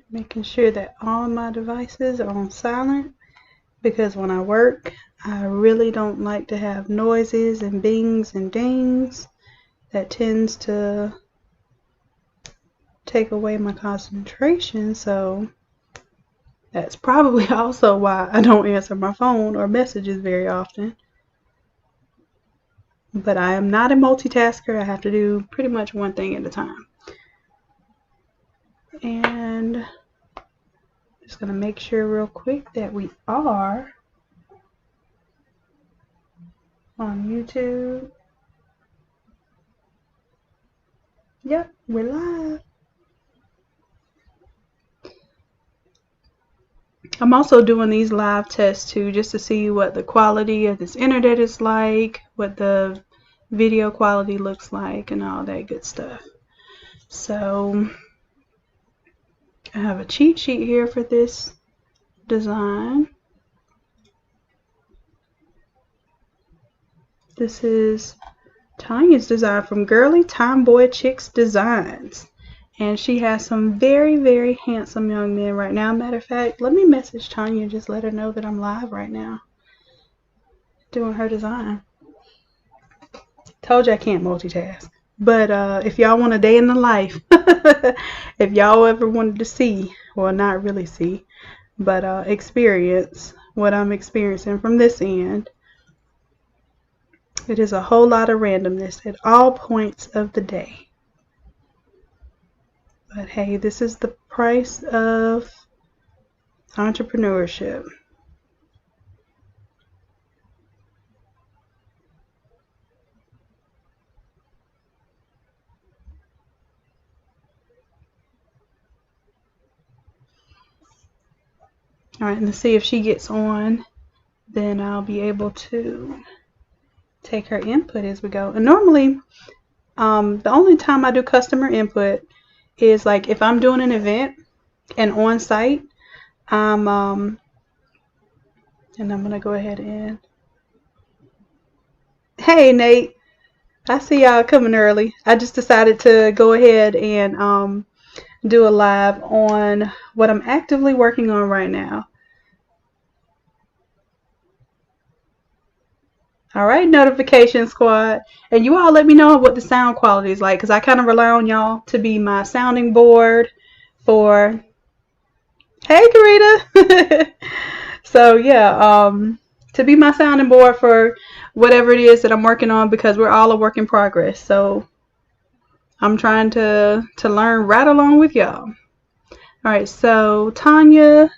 Making sure that all my devices are on silent, because when I work, I really don't like to have noises and bings and dings. That tends to take away my concentration, so that's probably also why I don't answer my phone or messages very often. But I am not a multitasker. I have to do pretty much one thing at a time. And just gonna make sure real quick that we are on YouTube. Yep, we're live. I'm also doing these live tests too, just to see what the quality of this internet is like, what the video quality looks like, and all that good stuff. So I have a cheat sheet here for this design. This is Tanya's design from Girly Tomboy Chicks Designs. And she has some very, very handsome young men right now. Matter of fact, let me message Tanya and just let her know that I'm live right now doing her design. Told you I can't multitask. But if y'all want a day in the life, if y'all ever wanted to see, well, not really see, but experience what I'm experiencing from this end, it is a whole lot of randomness at all points of the day. But hey, this is the price of entrepreneurship. Alright, and let's see if she gets on, then I'll be able to take her input as we go. And normally, the only time I do customer input is like if I'm doing an event and on site, and I'm gonna go ahead and, hey Nate, I see y'all coming early. I just decided to go ahead and do a live on what I'm actively working on right now. All right, notification squad. And you all let me know what the sound quality is like, because I kind of rely on y'all to be my sounding board for, hey Karita. So yeah, to be my sounding board for whatever it is that I'm working on, because we're all a work in progress. So I'm trying to learn right along with y'all. All right, so Tanya,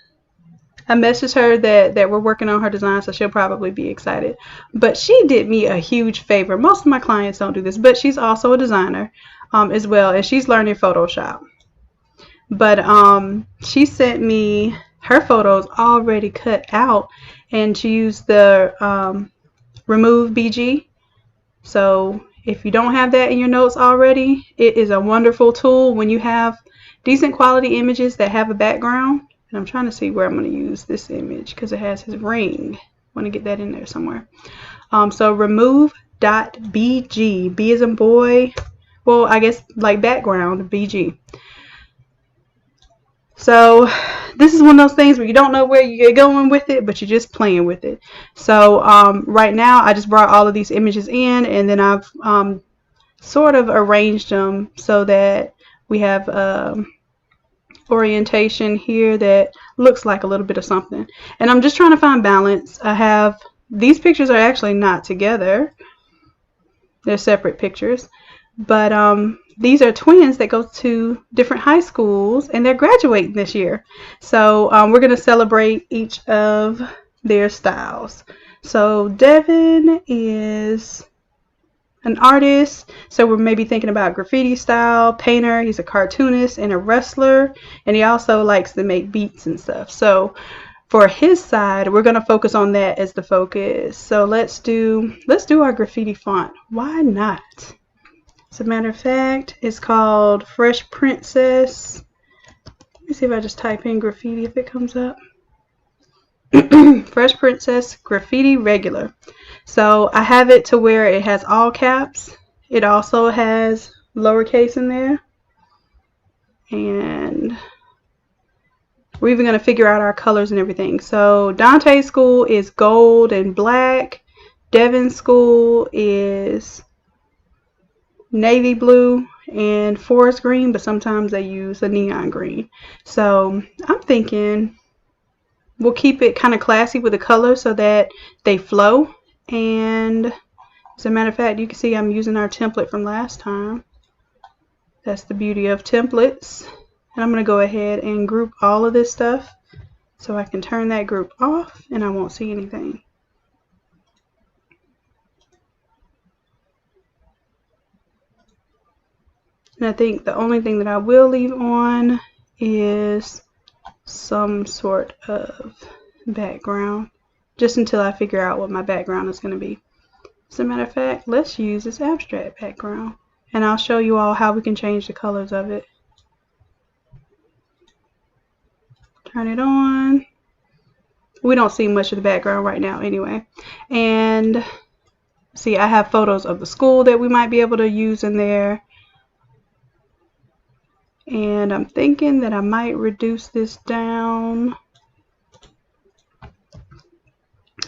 I messaged her that we're working on her design, so she'll probably be excited. But she did me a huge favor. Most of my clients don't do this, but she's also a designer as well, and she's learning Photoshop. But she sent me her photos already cut out, and she used the Remove BG. So if you don't have that in your notes already, it is a wonderful tool when you have decent quality images that have a background. And I'm trying to see where I'm going to use this image because it has his ring. I want to get that in there somewhere. So remove.bg, B as in boy, well, I guess like background, BG. So this is one of those things where you don't know where you're going with it, but you're just playing with it. So right now I just brought all of these images in, and then I've sort of arranged them so that we have orientation here that looks like a little bit of something. And I'm just trying to find balance. I have, these pictures are actually not together. They're separate pictures. But these are twins that go to different high schools, and they're graduating this year. So we're going to celebrate each of their styles. So Devin is an artist, so we're maybe thinking about graffiti style, painter, he's a cartoonist and a wrestler, and he also likes to make beats and stuff. So for his side, we're going to focus on that as the focus. So let's do our graffiti font. Why not? As a matter of fact, it's called Fresh Princess. Let me see if I just type in graffiti if it comes up. Fresh Princess Graffiti Regular. So I have it to where it has all caps. It also has lowercase in there. and we're even going to figure out our colors and everything. So Dante's school is gold and black. Devin's school is navy blue and forest green, but sometimes they use a neon green. So I'm thinking we'll keep it kind of classy with the colors so that they flow. And as a matter of fact, you can see I'm using our template from last time. That's the beauty of templates. And I'm going to go ahead and group all of this stuff so I can turn that group off and I won't see anything. And I think the only thing that I will leave on is some sort of background, just until I figure out what my background is going to be. As a matter of fact, let's use this abstract background and I'll show you all how we can change the colors of it. Turn it on. We don't see much of the background right now anyway. And see, I have photos of the school that we might be able to use in there. And I'm thinking that I might reduce this down,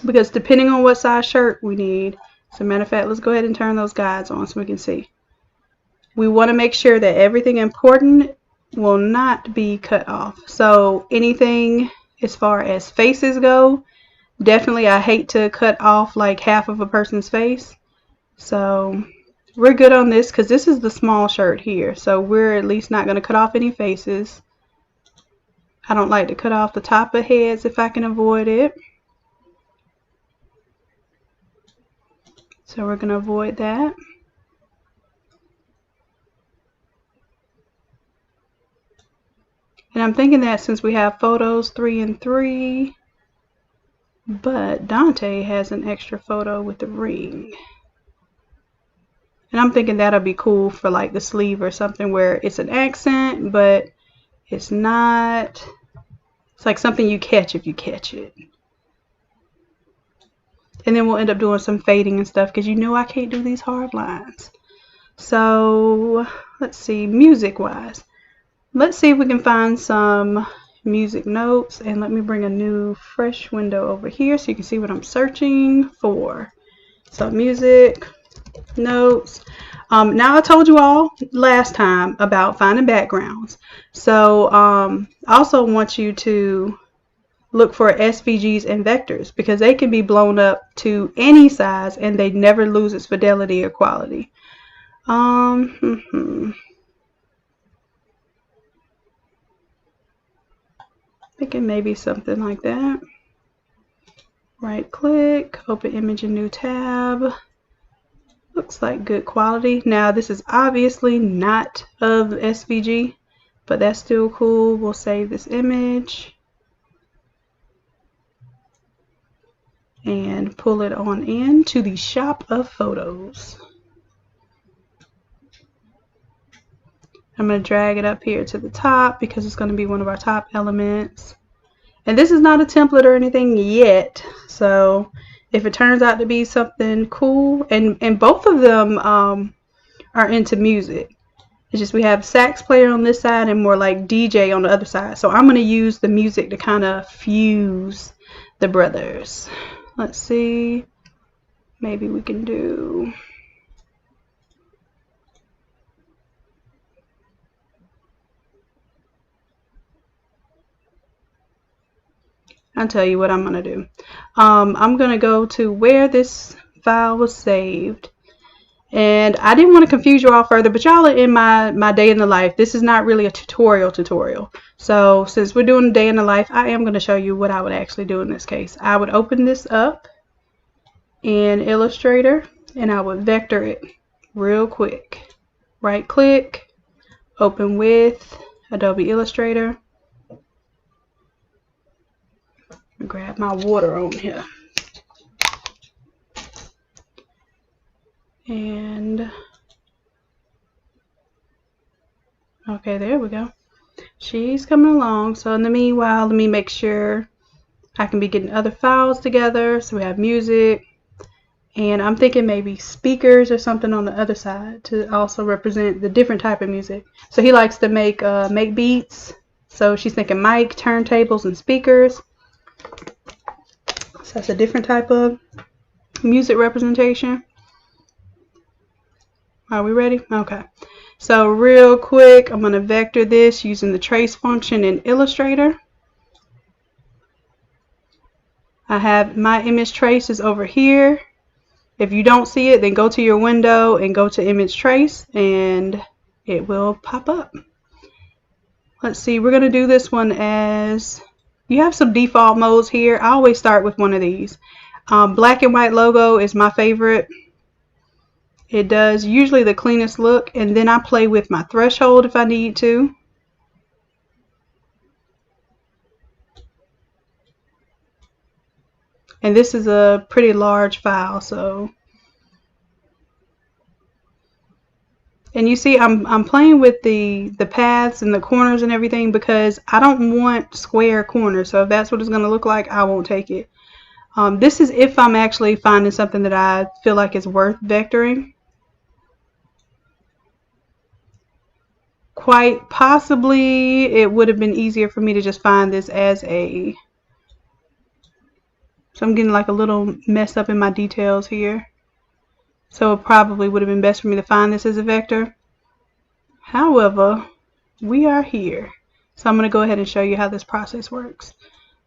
because depending on what size shirt we need. As a matter of fact, let's go ahead and turn those guides on so we can see. We want to make sure that everything important will not be cut off. So anything as far as faces go, definitely I hate to cut off like half of a person's face. So we're good on this because this is the small shirt here. So we're at least not going to cut off any faces. I don't like to cut off the top of heads if I can avoid it. So we're going to avoid that. And I'm thinking that since we have photos 3 and 3, but Dante has an extra photo with the ring. And I'm thinking that'll be cool for like the sleeve or something where it's an accent, but it's not. It's like something you catch if you catch it. And then we'll end up doing some fading and stuff because you know I can't do these hard lines. So let's see, music wise. Let's see if we can find some music notes, and let me bring a new fresh window over here so you can see what I'm searching for. So music notes. Now I told you all last time about finding backgrounds. So I also want you to look for SVGs and vectors because they can be blown up to any size and they never lose its fidelity or quality. Thinking maybe something like that. Right click, open image in new tab. Looks like good quality. Now this is obviously not of SVG, but that's still cool. We'll save this image and pull it on in to the shop of photos. I'm going to drag it up here to the top because it's going to be one of our top elements. And this is not a template or anything yet. So if it turns out to be something cool, and both of them are into music. It's just we have sax player on this side and more like DJ on the other side. So I'm going to use the music to kind of fuse the brothers. Let's see. Maybe we can do... I'll tell you what I'm going to do. I'm going to go to where this file was saved. And I didn't want to confuse you all further, but y'all are in my day in the life. This is not really a tutorial. So since we're doing a day in the life, I am going to show you what I would actually do in this case. I would open this up in Illustrator and I would vector it real quick. Right click, open with Adobe Illustrator. Grab my water on here. And okay, there we go. She's coming along. So in the meanwhile, let me make sure I can be getting other files together. So we have music And I'm thinking maybe speakers or something on the other side to also represent the different type of music. So he likes to make beats. So she's thinking mic, turntables, and speakers. So that's a different type of music representation. Are we ready? Okay. So real quick, I'm going to vector this using the trace function in Illustrator. I have my image trace is over here. If you don't see it, then go to your window and go to image trace and it will pop up. Let's see, we're going to do this one as, you have some default modes here. I always start with one of these. Black and white logo is my favorite. It does usually the cleanest look, and then I play with my threshold if I need to. And this is a pretty large file, so. And you see I'm playing with the paths and the corners and everything because I don't want square corners. So if that's what it's going to look like, I won't take it. This is if I'm actually finding something that I feel like is worth vectoring. Quite possibly it would have been easier for me to just find this as a, so I'm getting like a little mess up in my details here. So it probably would have been best for me to find this as a vector. However, we are here. So I'm going to go ahead and show you how this process works.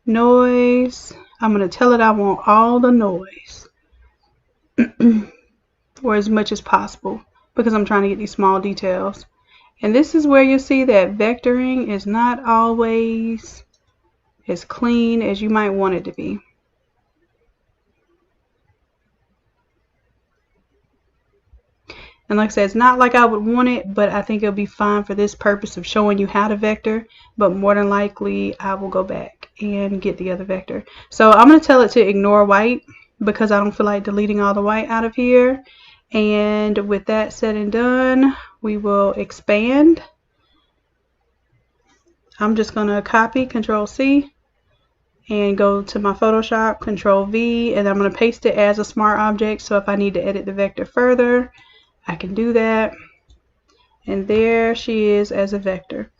Noise. I'm going to tell it I want all the noise. Or as much as possible because I'm trying to get these small details. And this is where you'll see that vectoring is not always as clean as you might want it to be. And like I said, it's not like I would want it, but I think it'll be fine for this purpose of showing you how to vector. But more than likely, I will go back and get the other vector. So I'm going to tell it to ignore white because I don't feel like deleting all the white out of here. And with that said and done, we will expand. I'm just going to copy, Control C, and go to my Photoshop, Control V, and I'm going to paste it as a smart object. So if I need to edit the vector further, I can do that. And there she is as a vector.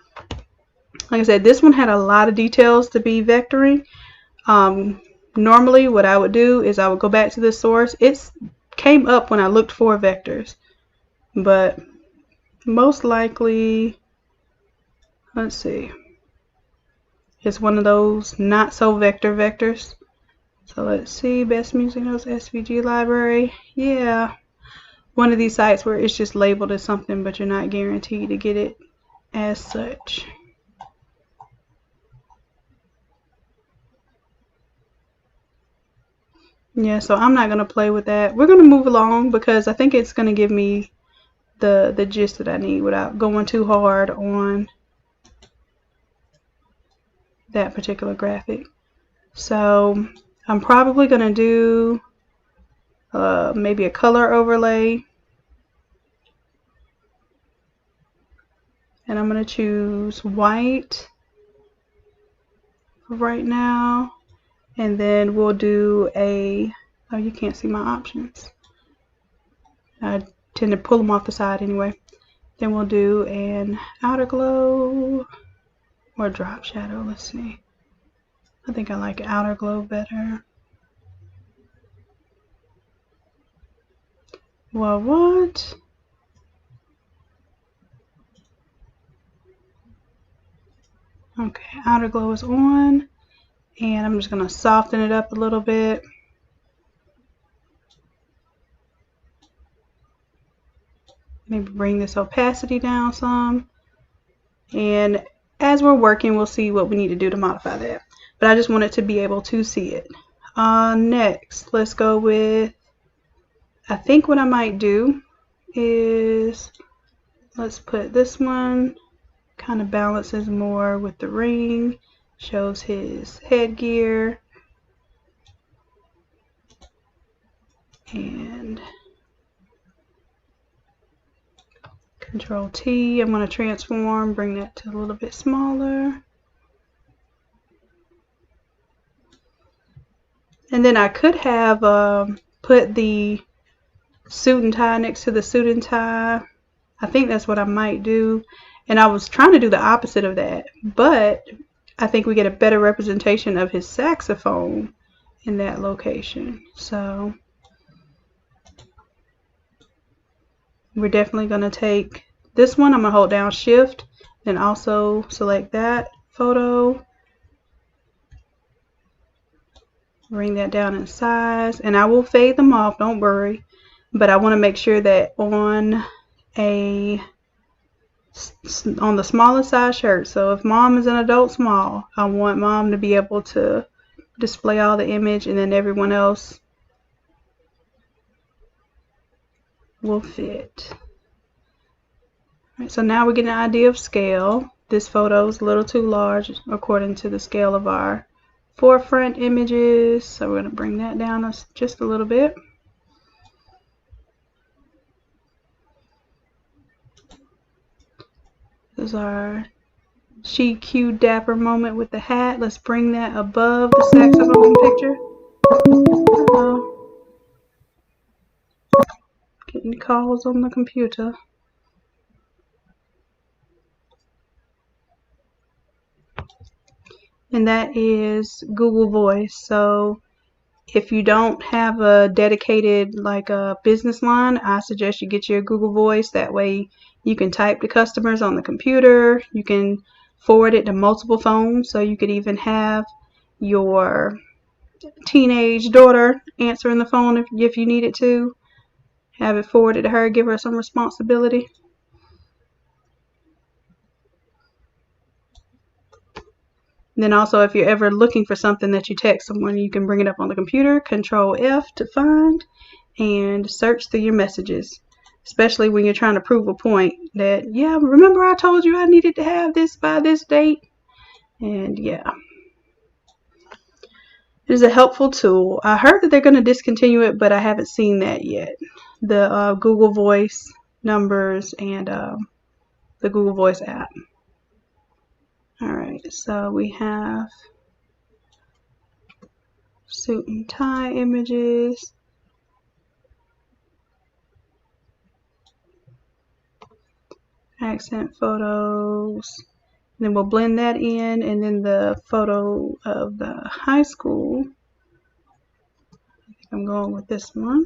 Like I said, this one had a lot of details to be vectoring. Normally what I would do is I would go back to the source. It came up when I looked for vectors, but most likely, let's see, it's one of those not so vector vectors. So let's see, best music notes SVG library. Yeah, one of these sites where it's just labeled as something but you're not guaranteed to get it as such. Yeah, so I'm not going to play with that. We're going to move along because I think it's going to give me the gist that I need without going too hard on that particular graphic. So I'm probably going to do maybe a color overlay. And I'm going to choose white right now. And then we'll do a, oh, you can't see my options. I tend to pull them off the side anyway. Then we'll do an outer glow or drop shadow. Let's see. I think I like outer glow better. Well, what? Okay, outer glow is on. And I'm just going to soften it up a little bit. Maybe bring this opacity down some. And as we're working, we'll see what we need to do to modify that. But I just want it to be able to see it. Next, let's go with, I think what I might do is, let's put this one, kind of balances more with the ring. Shows his headgear. And Control T. I'm going to transform, bring that to a little bit smaller. And then I could have put put the suit and tie next to the suit and tie. I think that's what I might do. And I was trying to do the opposite of that, but I think we get a better representation of his saxophone in that location. So we're definitely going to take this one. I'm going to hold down shift and also select that photo. Bring that down in size, and I will fade them off, don't worry. But I want to make sure that on the smallest size shirt, so if mom is an adult small, I want mom to be able to display all the image, and then everyone else will fit. Right, so now we're getting an idea of scale. This photo is a little too large according to the scale of our forefront images, so we're going to bring that down just a little bit. This is our chic, cute, dapper moment with the hat. Let's bring that above the saxophone picture. Getting calls on the computer. And that is Google Voice. So if you don't have a dedicated like a business line, I suggest you get your Google Voice. That way you can type to customers on the computer. You can forward it to multiple phones. So you could even have your teenage daughter answering the phone if you needed to. Have it forwarded to her, give her some responsibility. Then also, if you're ever looking for something that you text someone, you can bring it up on the computer, Control F to find, and search through your messages. Especially when you're trying to prove a point that, yeah, remember I told you I needed to have this by this date? And yeah. It is a helpful tool. I heard that they're going to discontinue it, but I haven't seen that yet. The Google Voice numbers and the Google Voice app. Alright, so we have suit and tie images. Accent photos. And then we'll blend that in, and then the photo of the high school. I think I'm going with this one.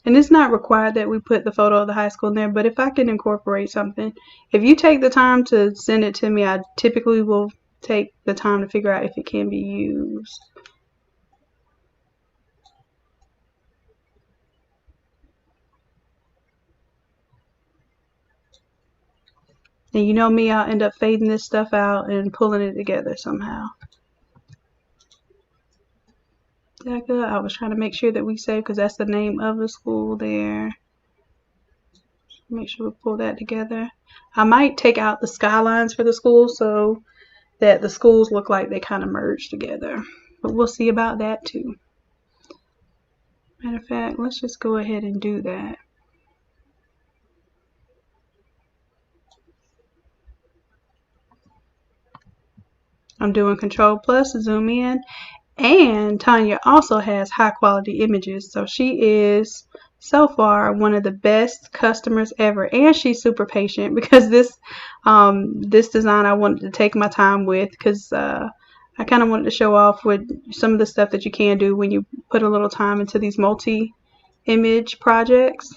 And it's not required that we put the photo of the high school in there, but if I can incorporate something, if you take the time to send it to me, I typically will take the time to figure out if it can be used. And you know me, I'll end up fading this stuff out and pulling it together somehow. I was trying to make sure that we save because that's the name of the school there. Make sure we pull that together. I might take out the skylines for the school so that the schools look like they kind of merge together. But we'll see about that too. Matter of fact, let's just go ahead and do that. I'm doing Control Plus to zoom in. And Tanya also has high quality images. So she is so far one of the best customers ever. And she's super patient because this design I wanted to take my time with because I kind of wanted to show off with some of the stuff that you can do when you put a little time into these multi-image projects.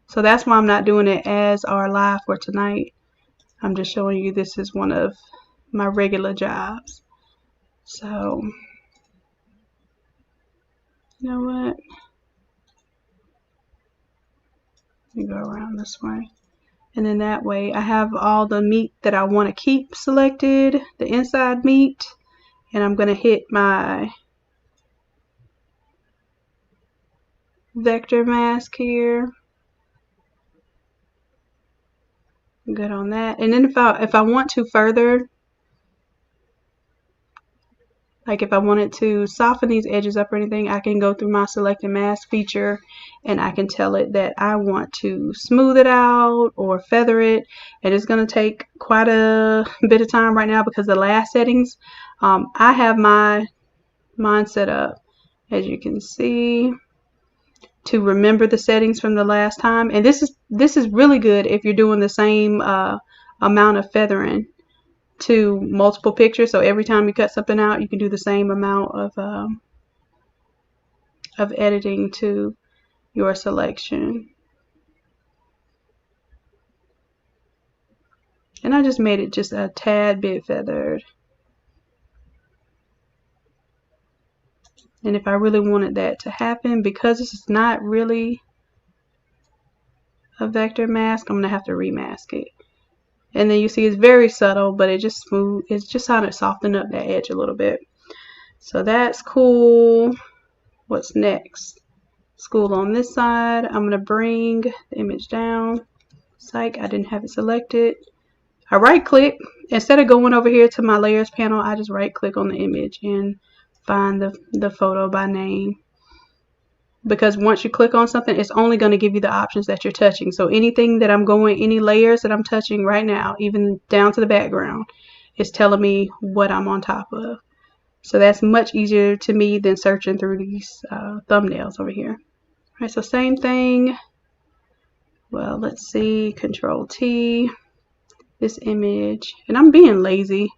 So that's why I'm not doing it as our live for tonight. I'm just showing you this is one of my regular jobs. So you know what? Let me go around this way. And then that way I have all the meat that I want to keep selected, the inside meat. And I'm going to hit my vector mask here. Good on that. And then if I want to further, like if I wanted to soften these edges up or anything, I can go through my select and mask feature and I can tell it that I want to smooth it out or feather it. And it's going to take quite a bit of time right now because the last settings, I have mine set up as you can see, to remember the settings from the last time. And this is really good if you're doing the same amount of feathering to multiple pictures. So every time you cut something out, you can do the same amount of editing to your selection. And I just made it just a tad bit feathered. And if I really wanted that to happen, because this is not really a vector mask, I'm going to have to remask it. And then you see it's very subtle, but it just smooth. It's just how to soften up that edge a little bit. So that's cool. What's next? School on this side. I'm going to bring the image down. Psych, I didn't have it selected. I right click. Instead of going over here to my layers panel, I just right click on the image and find the photo by name. Because once you click on something, it's only going to give you the options that you're touching. So anything that I'm going, any layers that I'm touching right now, even down to the background, it's telling me what I'm on top of. So that's much easier to me than searching through these thumbnails over here. All right, so same thing. Well, let's see, Control T, this image, and I'm being lazy.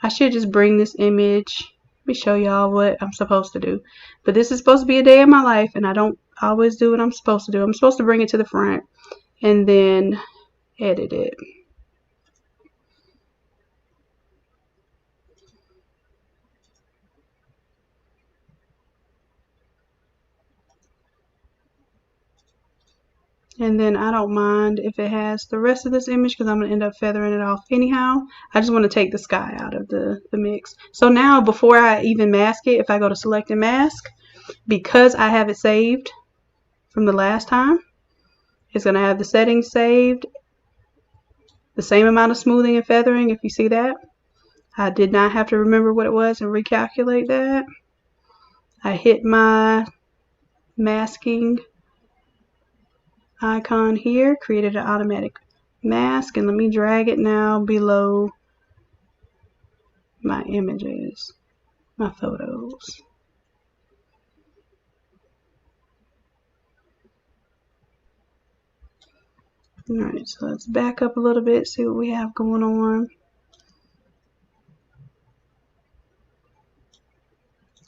I should just bring this image. Let me show y'all what I'm supposed to do. But this is supposed to be a day in my life, and I don't always do what I'm supposed to do. I'm supposed to bring it to the front and then edit it. And then I don't mind if it has the rest of this image because I'm going to end up feathering it off anyhow. I just want to take the sky out of the mix. So now before I even mask it, if I go to select and mask, because I have it saved from the last time, it's going to have the settings saved, the same amount of smoothing and feathering, if you see that. I did not have to remember what it was and recalculate that. I hit my masking icon here, created an automatic mask, and let me drag it now below my images, my photos. Alright, so let's back up a little bit, see what we have going on.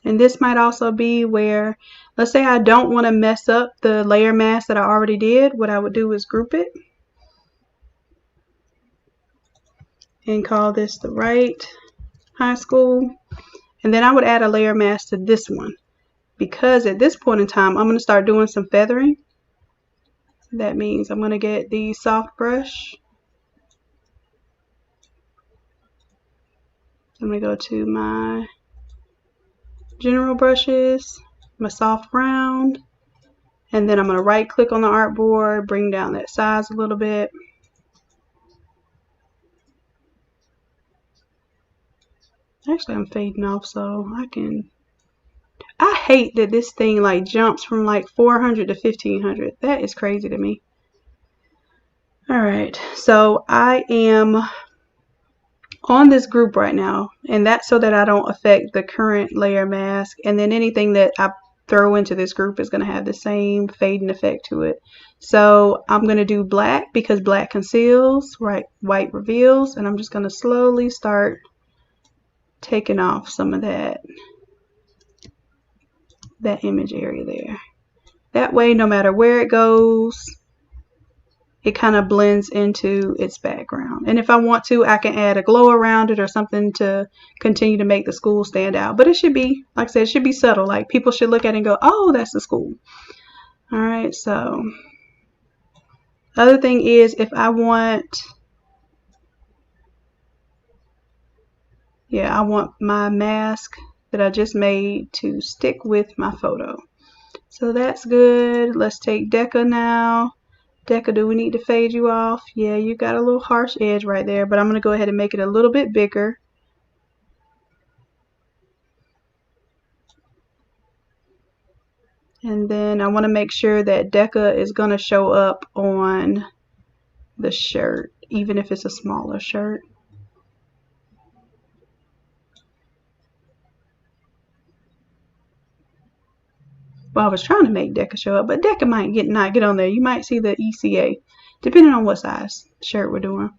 And this might also be where, let's say I don't want to mess up the layer mask that I already did. What I would do is group it and call this the right high school. And then I would add a layer mask to this one, because at this point in time, I'm going to start doing some feathering. That means I'm going to get the soft brush. I'm going to go to my general brushes, my soft round, and then I'm going to right click on the artboard, bring down that size a little bit. Actually, I'm fading off so I can. I hate that this thing like jumps from like 400 to 1500. That is crazy to me. Alright, so I am on this group right now, and that's so that I don't affect the current layer mask, and then anything that I throw into this group is going to have the same fading effect to it. So I'm going to do black because black conceals, right? White reveals, and I'm just going to slowly start taking off some of that image area there. That way, no matter where it goes, it kind of blends into its background. And if I want to, I can add a glow around it or something to continue to make the school stand out. But it should be, like I said, it should be subtle. Like people should look at it and go, oh, that's the school. All right, so other thing is if I want, I want my mask that I just made to stick with my photo. So that's good. Let's take Deca now. Deca, do we need to fade you off? Yeah, you got a little harsh edge right there, but I'm going to go ahead and make it a little bit bigger. And then I want to make sure that Deca is going to show up on the shirt, even if it's a smaller shirt. Well, I was trying to make Deca show up, but Deca might not get on there. You might see the ECA, depending on what size shirt we're doing.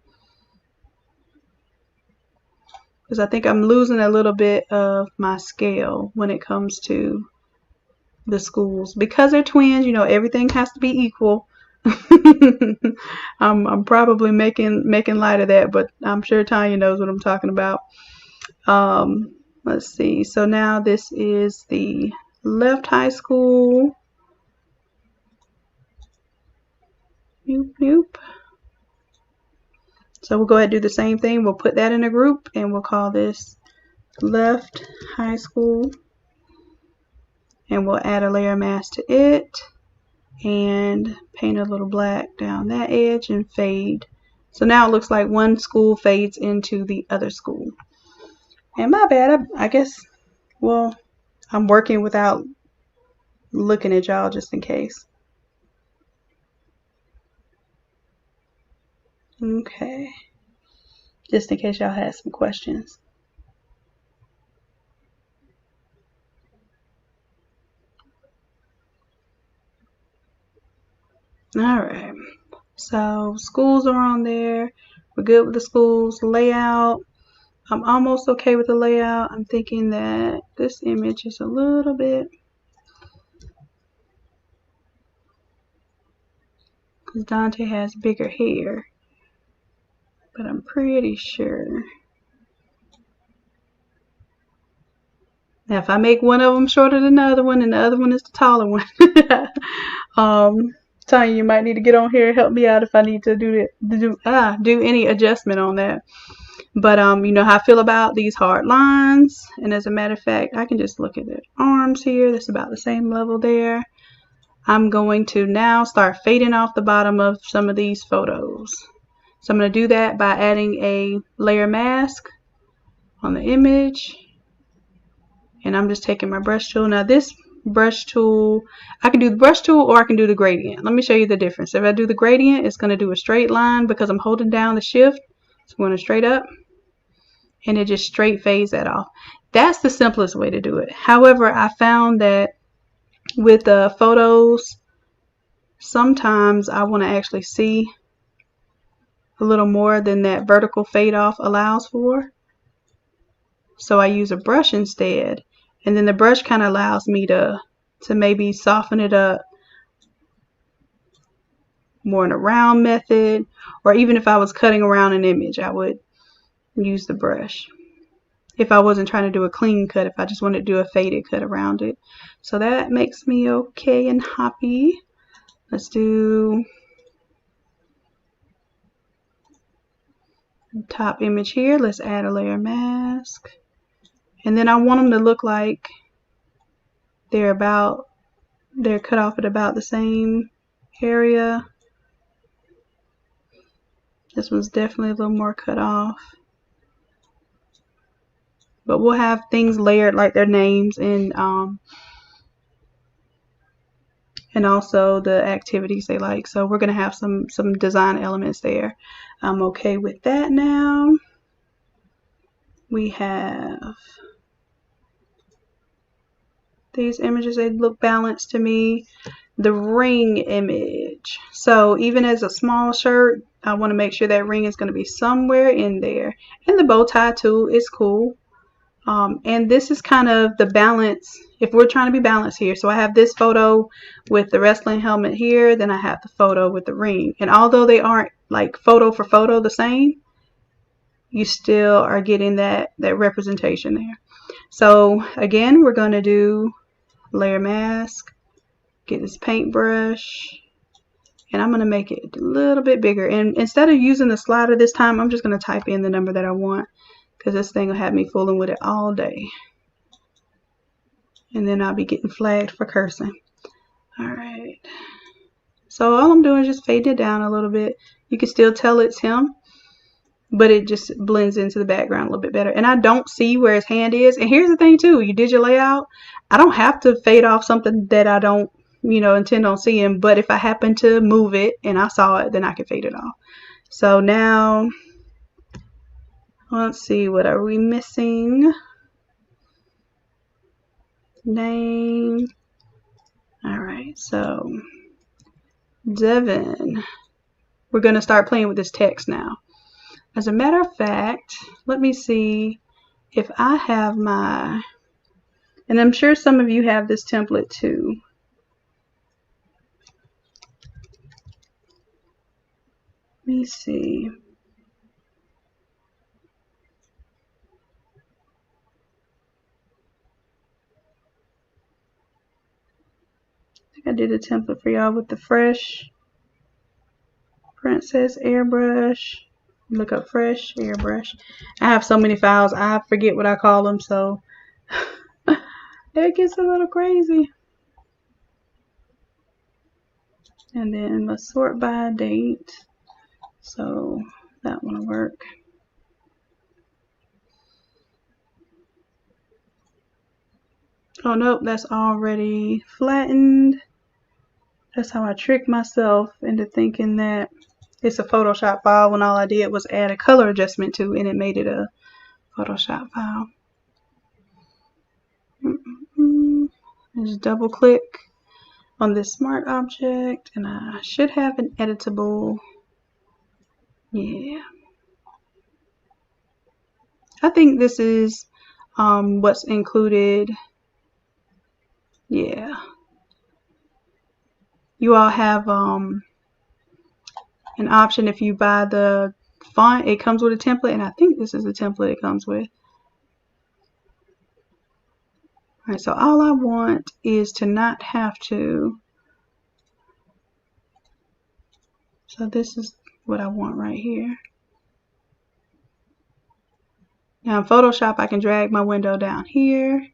Because I think I'm losing a little bit of my scale when it comes to the schools. Because they're twins, you know, everything has to be equal. I'm probably making light of that, but I'm sure Tanya knows what I'm talking about. Let's see. So now this is the left high school. Boop, boop. So we'll go ahead and do the same thing. We'll put that in a group and we'll call this left high school. And we'll add a layer mask to it and paint a little black down that edge and fade. So now it looks like one school fades into the other school. And my bad, I guess, well, I'm working without looking at y'all just in case. Okay. Just in case y'all had some questions. Alright. So schools are on there. We're good with the schools. Layout. I'm almost okay with the layout. I'm thinking that this image is a little bit, because Dante has bigger hair, but I'm pretty sure. Now, if I make one of them shorter than the other one and the other one is the taller one, Tanya, you might need to get on here and help me out if I need to do any adjustment on that. But you know how I feel about these hard lines. And as a matter of fact, I can just look at the arms here. That's about the same level there. I'm going to now start fading off the bottom of some of these photos. So I'm going to do that by adding a layer mask on the image. And I'm just taking my brush tool. Now this brush tool, I can do the brush tool or I can do the gradient. Let me show you the difference. If I do the gradient, it's going to do a straight line because I'm holding down the shift. So I'm going to straight up and it just straight fades that off. That's the simplest way to do it. However, I found that with the photos, sometimes I want to actually see a little more than that vertical fade off allows for. So I use a brush instead. And then the brush kind of allows me to maybe soften it up more in a round method. Or even if I was cutting around an image, I would use the brush. If I wasn't trying to do a clean cut, if I just wanted to do a faded cut around it. So that makes me okay and happy. Let's do the top image here. Let's add a layer mask. And then I want them to look like they're cut off at about the same area. This one's definitely a little more cut off. But we'll have things layered like their names and also the activities they like. So we're going to have some design elements there. I'm okay with that now. We have these images, they look balanced to me. The ring image. So even as a small shirt, I want to make sure that ring is going to be somewhere in there. And the bow tie too is cool. And this is kind of the balance, if we're trying to be balanced here. So I have this photo with the wrestling helmet here, then I have the photo with the ring. And although they aren't like photo for photo the same, you still are getting that representation there. So again, we're going to do layer mask, get this paintbrush, and I'm going to make it a little bit bigger. And instead of using the slider this time, I'm just going to type in the number that I want, because this thing will have me fooling with it all day. And then I'll be getting flagged for cursing. Alright. So all I'm doing is just fading it down a little bit. You can still tell it's him, but it just blends into the background a little bit better. And I don't see where his hand is. And here's the thing too, you did your layout. I don't have to fade off something that I don't, intend on seeing. But if I happen to move it and I saw it, then I can fade it off. So now, let's see, what are we missing? Name. Alright, so Devin, we're going to start playing with this text now. As a matter of fact, let me see if I have my, and I'm sure some of you have this template too. Let me see. I think I did a template for y'all with the Fresh Princess airbrush. Look up Fresh airbrush. I have so many files, I forget what I call them, so it gets a little crazy. And then let's sort by date. So that one will work. Oh nope, that's already flattened. That's how I tricked myself into thinking that it's a Photoshop file when all I did was add a color adjustment to, and it made it a Photoshop file. Just double click on this smart object, and I should have an editable. Yeah. I think this is what's included. Yeah. You all have an option if you buy the font. It comes with a template, and I think this is the template it comes with. Alright, so all I want is to not have to. So this is what I want right here. Now in Photoshop, I can drag my window down here.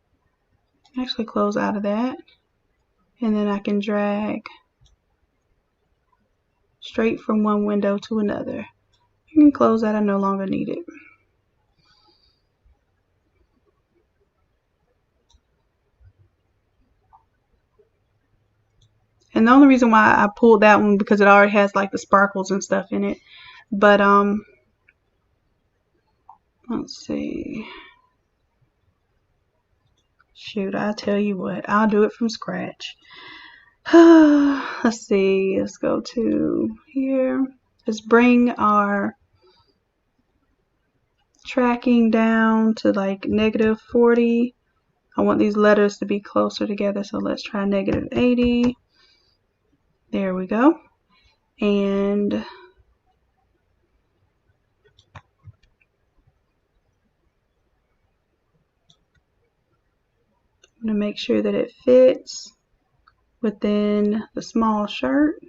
Actually close out of that. And then I can drag straight from one window to another. You can close that, I no longer need it. And the only reason why I pulled that one because it already has like the sparkles and stuff in it. But let's see. Shoot, I tell you what, I'll do it from scratch. Let's see, let's go to here. Let's bring our tracking down to like -40. I want these letters to be closer together, so let's try -80. There we go. And I'm going to make sure that it fits within the small shirt.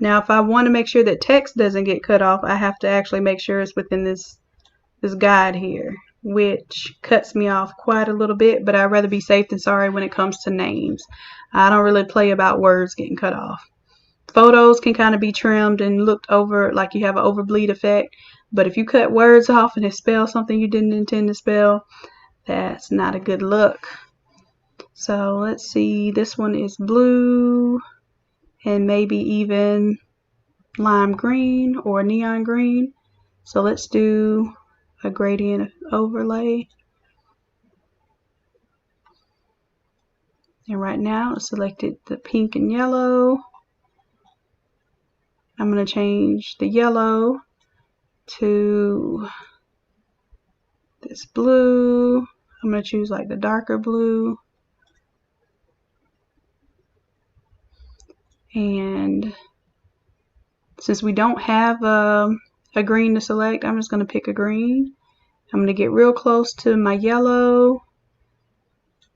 Now if I want to make sure that text doesn't get cut off, I have to actually make sure it's within this guide here, which cuts me off quite a little bit, but I'd rather be safe than sorry when it comes to names. I don't really play about words getting cut off. Photos can kind of be trimmed and looked over like you have an overbleed effect, but if you cut words off and it spells something you didn't intend to spell, that's not a good look. So let's see, this one is blue and maybe even lime green or neon green. So let's do a gradient overlay. And right now I selected the pink and yellow. I'm going to change the yellow to this blue. I'm going to choose like the darker blue. And since we don't have a green to select, I'm just going to pick a green. I'm going to get real close to my yellow,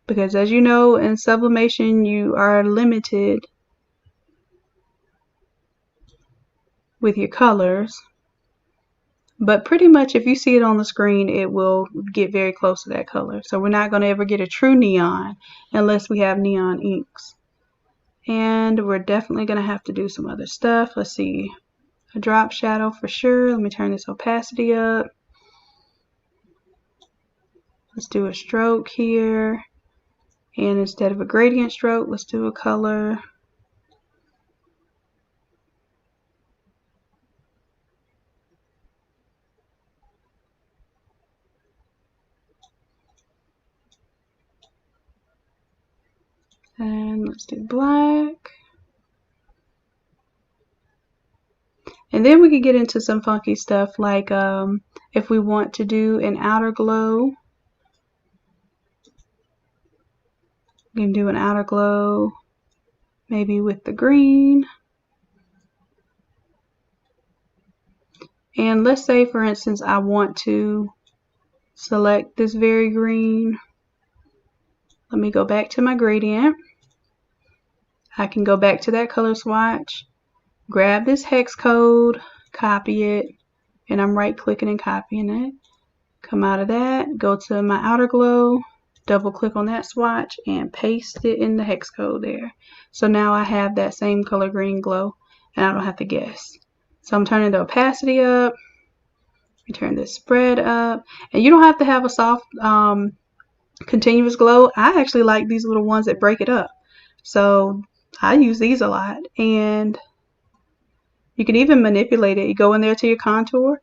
because as you know, in sublimation you are limited with your colors. But pretty much if you see it on the screen, it will get very close to that color. So we're not going to ever get a true neon unless we have neon inks. And we're definitely going to have to do some other stuff. Let's see. A drop shadow for sure. Let me turn this opacity up. Let's do a stroke here. And instead of a gradient stroke, let's do a color. Let's do black. And then we could get into some funky stuff like if we want to do an outer glow, we can do an outer glow maybe with the green. And let's say, for instance, I want to select this very green. Let me go back to my gradient. I can go back to that color swatch, grab this hex code, copy it, and I'm right clicking and copying it. Come out of that, go to my outer glow, double click on that swatch and paste it in the hex code there. So now I have that same color green glow and I don't have to guess. So I'm turning the opacity up, we turn the spread up, and you don't have to have a soft continuous glow. I actually like these little ones that break it up. So I use these a lot, and you can even manipulate it. You go in there to your contour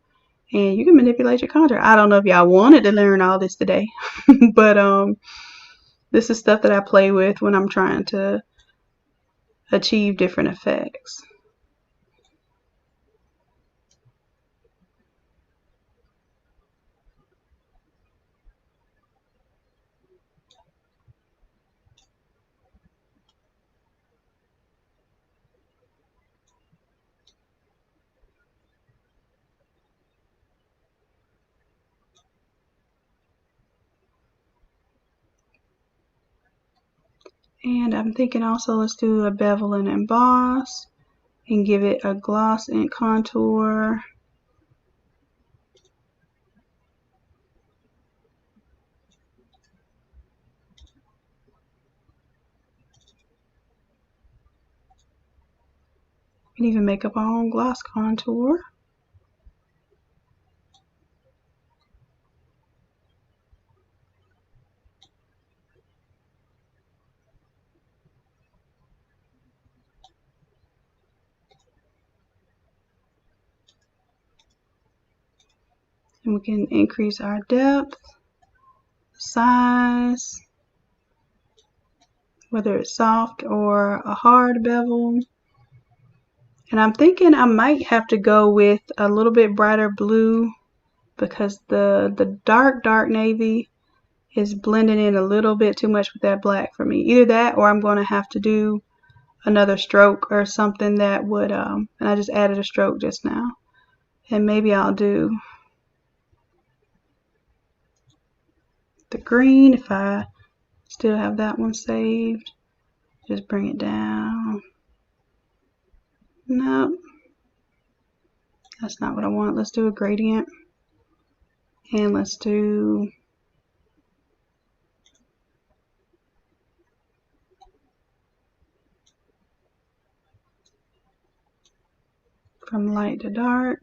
and you can manipulate your contour. I don't know if y'all wanted to learn all this today, but this is stuff that I play with when I'm trying to achieve different effects. And I'm thinking also let's do a bevel and emboss and give it a gloss and contour. We can even make up our own gloss contour. And we can increase our depth, size, whether it's soft or a hard bevel. And I'm thinking I might have to go with a little bit brighter blue because the dark navy is blending in a little bit too much with that black for me. Either that or I'm going to have to do another stroke or something that would, and I just added a stroke just now. And maybe I'll do the green if I still have that one saved. Just bring it down. Nope. That's not what I want. Let's do a gradient. And let's do from light to dark.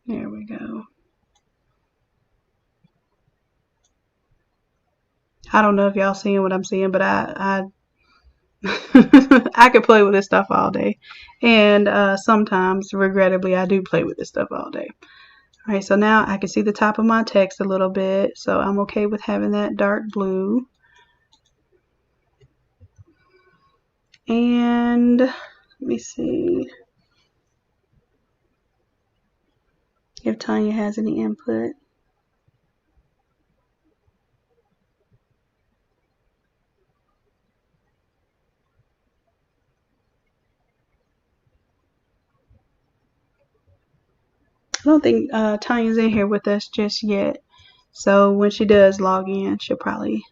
There we go. I don't know if y'all seeing what I'm seeing, but I I could play with this stuff all day. And sometimes, regrettably, I do play with this stuff all day. Alright, so now I can see the top of my text a little bit, so I'm okay with having that dark blue. And let me see if Tanya has any input. I don't think Tanya's in here with us just yet. So when she does log in, she'll probably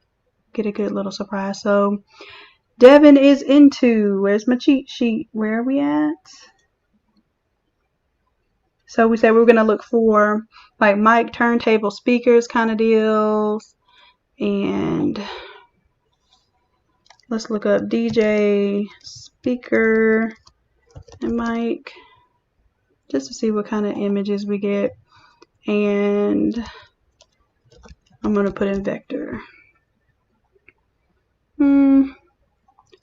get a good little surprise. So Devin is into, where's my cheat sheet? Where are we at? So we said we were going to look for like mic, turntable, speakers kind of deals. And let's look up DJ, speaker, and mic just to see what kind of images we get. And I'm going to put in vector.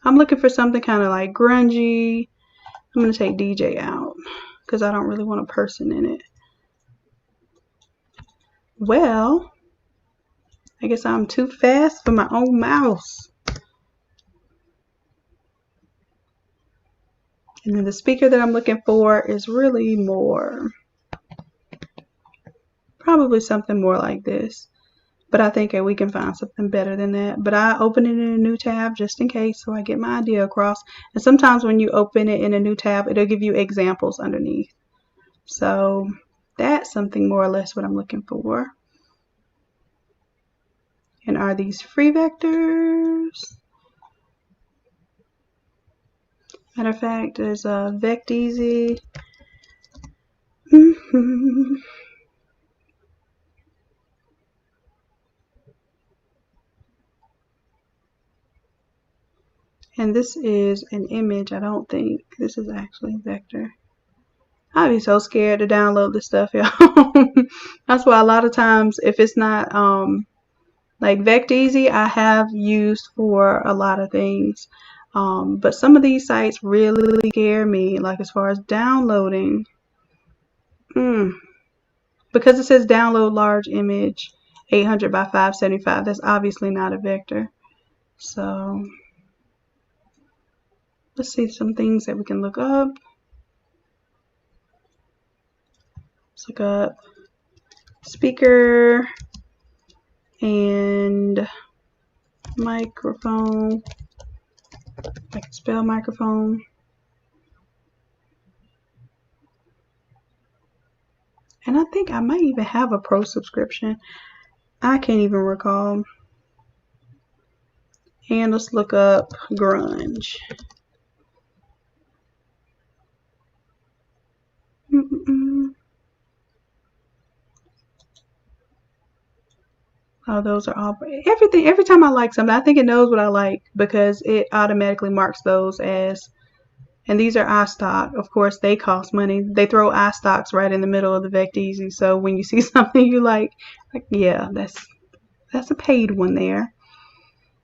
I'm looking for something kind of like grungy. I'm going to take DJ out because I don't really want a person in it. Well, I guess I'm too fast for my own mouse. And then the speaker that I'm looking for is really more, probably something more like this. But I think we can find something better than that. But I open it in a new tab just in case, so I get my idea across. And sometimes when you open it in a new tab, it'll give you examples underneath. So that's something more or less what I'm looking for. And are these free vectors? Matter of fact, there's a VectEasy. And this is an image. I don't think this is actually a vector. I'd be so scared to download this stuff, y'all. That's why a lot of times, if it's not like VectEasy, I have used for a lot of things. But some of these sites really scare me, like as far as downloading. Because it says download large image 800 by 575, that's obviously not a vector. So let's see some things that we can look up. Let's look up speaker and microphone. I can spell microphone. And I think I might even have a pro subscription. I can't even recall. And let's look up grunge. Oh, those are all everything. Every time I like something, I think it knows what I like because it automatically marks those as. And these are iStock. Of course, they cost money. They throw iStocks right in the middle of the VectEasy. So when you see something you like yeah, that's a paid one there.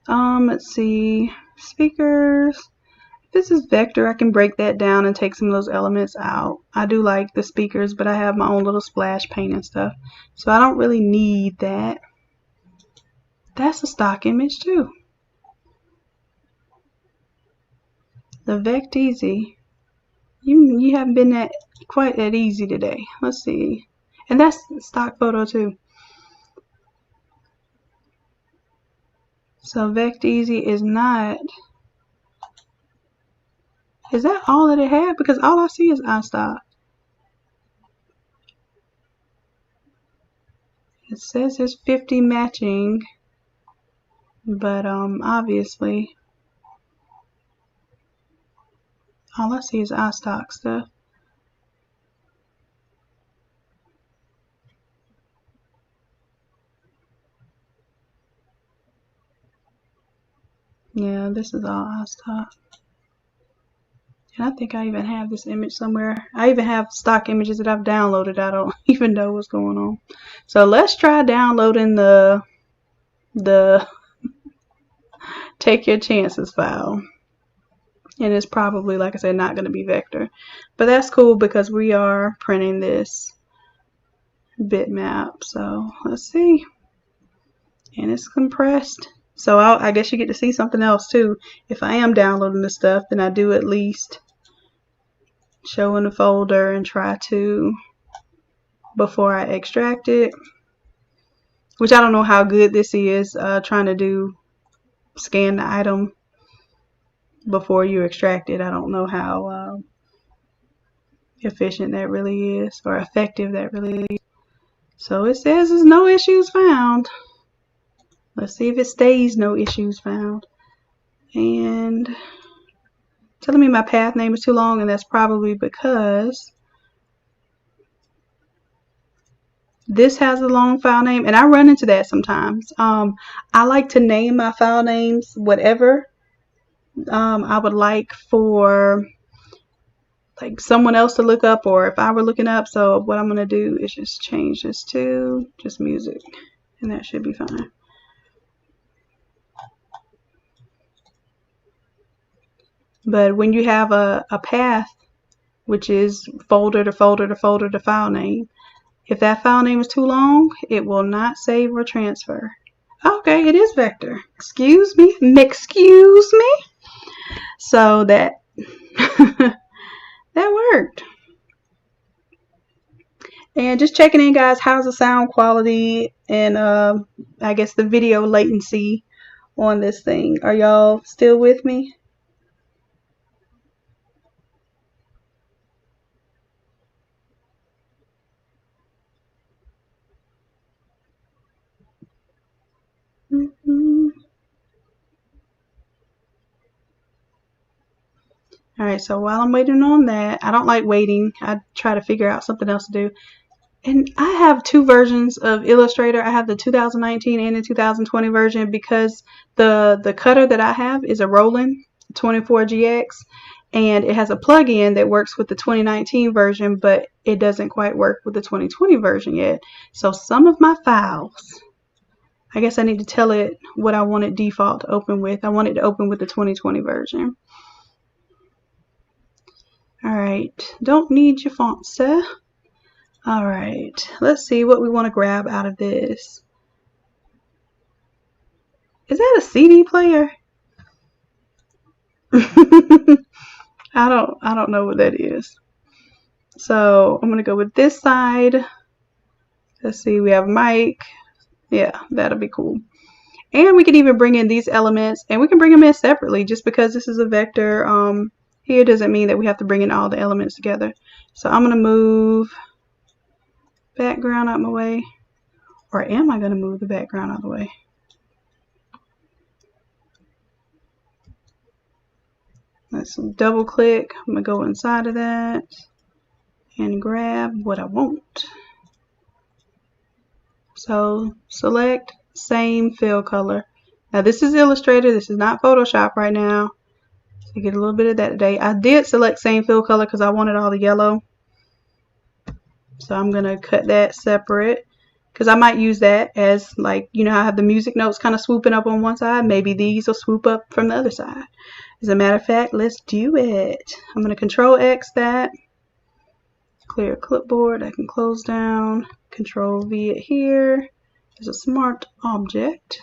Let's see, speakers. If this is vector, I can break that down and take some of those elements out. I do like the speakers, but I have my own little splash paint and stuff, so I don't really need that. That's a stock image too. The VectEasy. You haven't been quite that easy today. Let's see. And that's stock photo too. So VectEasy is not. Is that all that it had? Because all I see is iStock. It says there's 50 matching, but obviously all I see is iStock stuff. Yeah, this is all iStock. And I think I even have this image somewhere. I even have stock images that I've downloaded. I don't even know what's going on. So let's try downloading the Take Your Chances file. And it's probably, like I said, not going to be vector. But that's cool because we are printing this bitmap. So let's see. And it's compressed. So I guess you get to see something else too. If I am downloading this stuff, then I do at least show in the folder and try to, before I extract it, which I don't know how good this is, trying to do scan the item before you extract it. I don't know how efficient that really is, or effective that really is. So it says there's no issues found. Let's see if it stays no issues found. And telling me my path name is too long, and that's probably because this has a long file name, and I run into that sometimes. I like to name my file names whatever I would like for like someone else to look up, or if I were looking up. So what I'm going to do is just change this to just music, and that should be fine. But when you have a path, which is folder to folder to folder to file name, if that file name is too long, it will not save or transfer. Okay, it is vector. Excuse me. Excuse me. So that that worked. And just checking in, guys, how's the sound quality and I guess the video latency on this thing? Are y'all still with me? All right, so while I'm waiting on that, I don't like waiting. I try to figure out something else to do. And I have two versions of Illustrator. I have the 2019 and the 2020 version because the cutter that I have is a Roland 24GX, and it has a plugin that works with the 2019 version, but it doesn't quite work with the 2020 version yet. So some of my files, I guess I need to tell it what I want it default to open with. I want it to open with the 2020 version. All right, don't need your font, sir. All right, let's see what we want to grab out of this. Is that a CD player? I don't know what that is. So I'm gonna go with this side. Let's see, we have mic. Yeah, that'll be cool. And we can even bring in these elements, and we can bring them in separately. Just because this is a vector here doesn't mean that we have to bring in all the elements together. So I'm gonna move background out my way. Or am I gonna move the background out of the way? Let's double click. I'm gonna go inside of that and grab what I want. So select same fill color. Now this is Illustrator, this is not Photoshop right now. So you get a little bit of that today. I did select same fill color because I wanted all the yellow. So I'm gonna cut that separate because I might use that as, like, you know how I have the music notes kind of swooping up on one side? Maybe these will swoop up from the other side. As a matter of fact, let's do it. I'm gonna Control X that. Clear clipboard, I can close down. Control V it here. There's a smart object.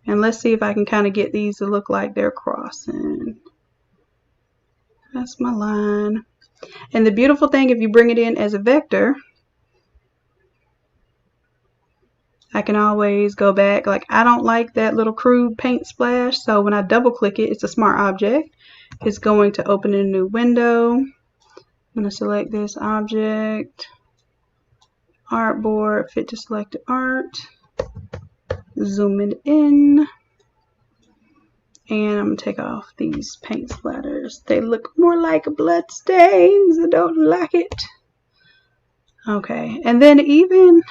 And let's see if I can kind of get these to look like they're crossing. That's my line. And the beautiful thing, if you bring it in as a vector, I can always go back. Like, I don't like that little crude paint splash, so when I double click it, it's a smart object. It's going to open a new window. I'm going to select this object, artboard, fit to selected art, zoom it in, and I'm going to take off these paint splatters. They look more like blood stains. I don't like it. Okay, and then even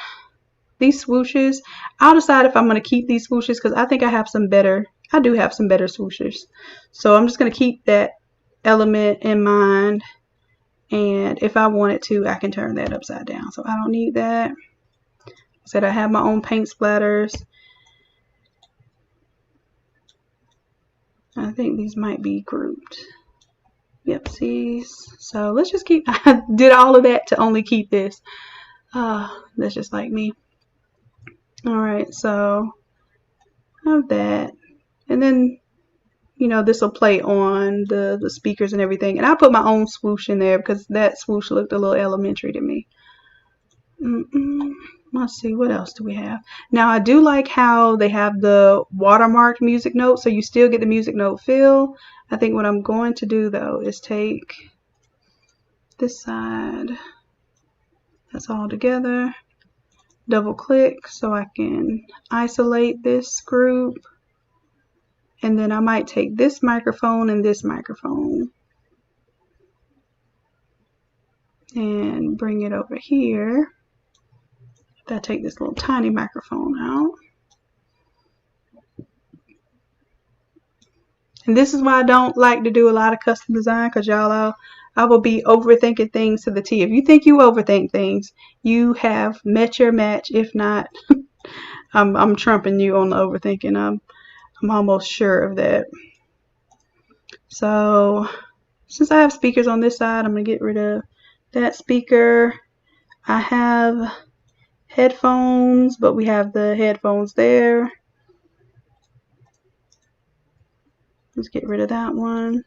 these swooshes, I'll decide if I'm going to keep these swooshes because I think I have some better, I do have some better swooshes. So I'm just going to keep that element in mind, and if I wanted to, I can turn that upside down. So I don't need that. I said I have my own paint splatters. I think these might be grouped. Yep, see. So let's just keep, I did all of that to only keep this. That's just like me. Alright, so I have that. And then, you know, this will play on the speakers and everything. And I put my own swoosh in there because that swoosh looked a little elementary to me. Let's see, what else do we have? Now, I do like how they have the watermarked music note, so you still get the music note feel. I think what I'm going to do, though, is take this side. That's all together. Double click so I can isolate this group. And then I might take this microphone and this microphone and bring it over here. I take this little tiny microphone out. And this is why I don't like to do a lot of custom design, because y'all, I will be overthinking things to the T. If you think you overthink things, you have met your match. If not, I'm trumping you on the overthinking. I'm almost sure of that. So since I have speakers on this side, I'm going to get rid of that speaker. I have headphones, but we have the headphones there. Let's get rid of that one.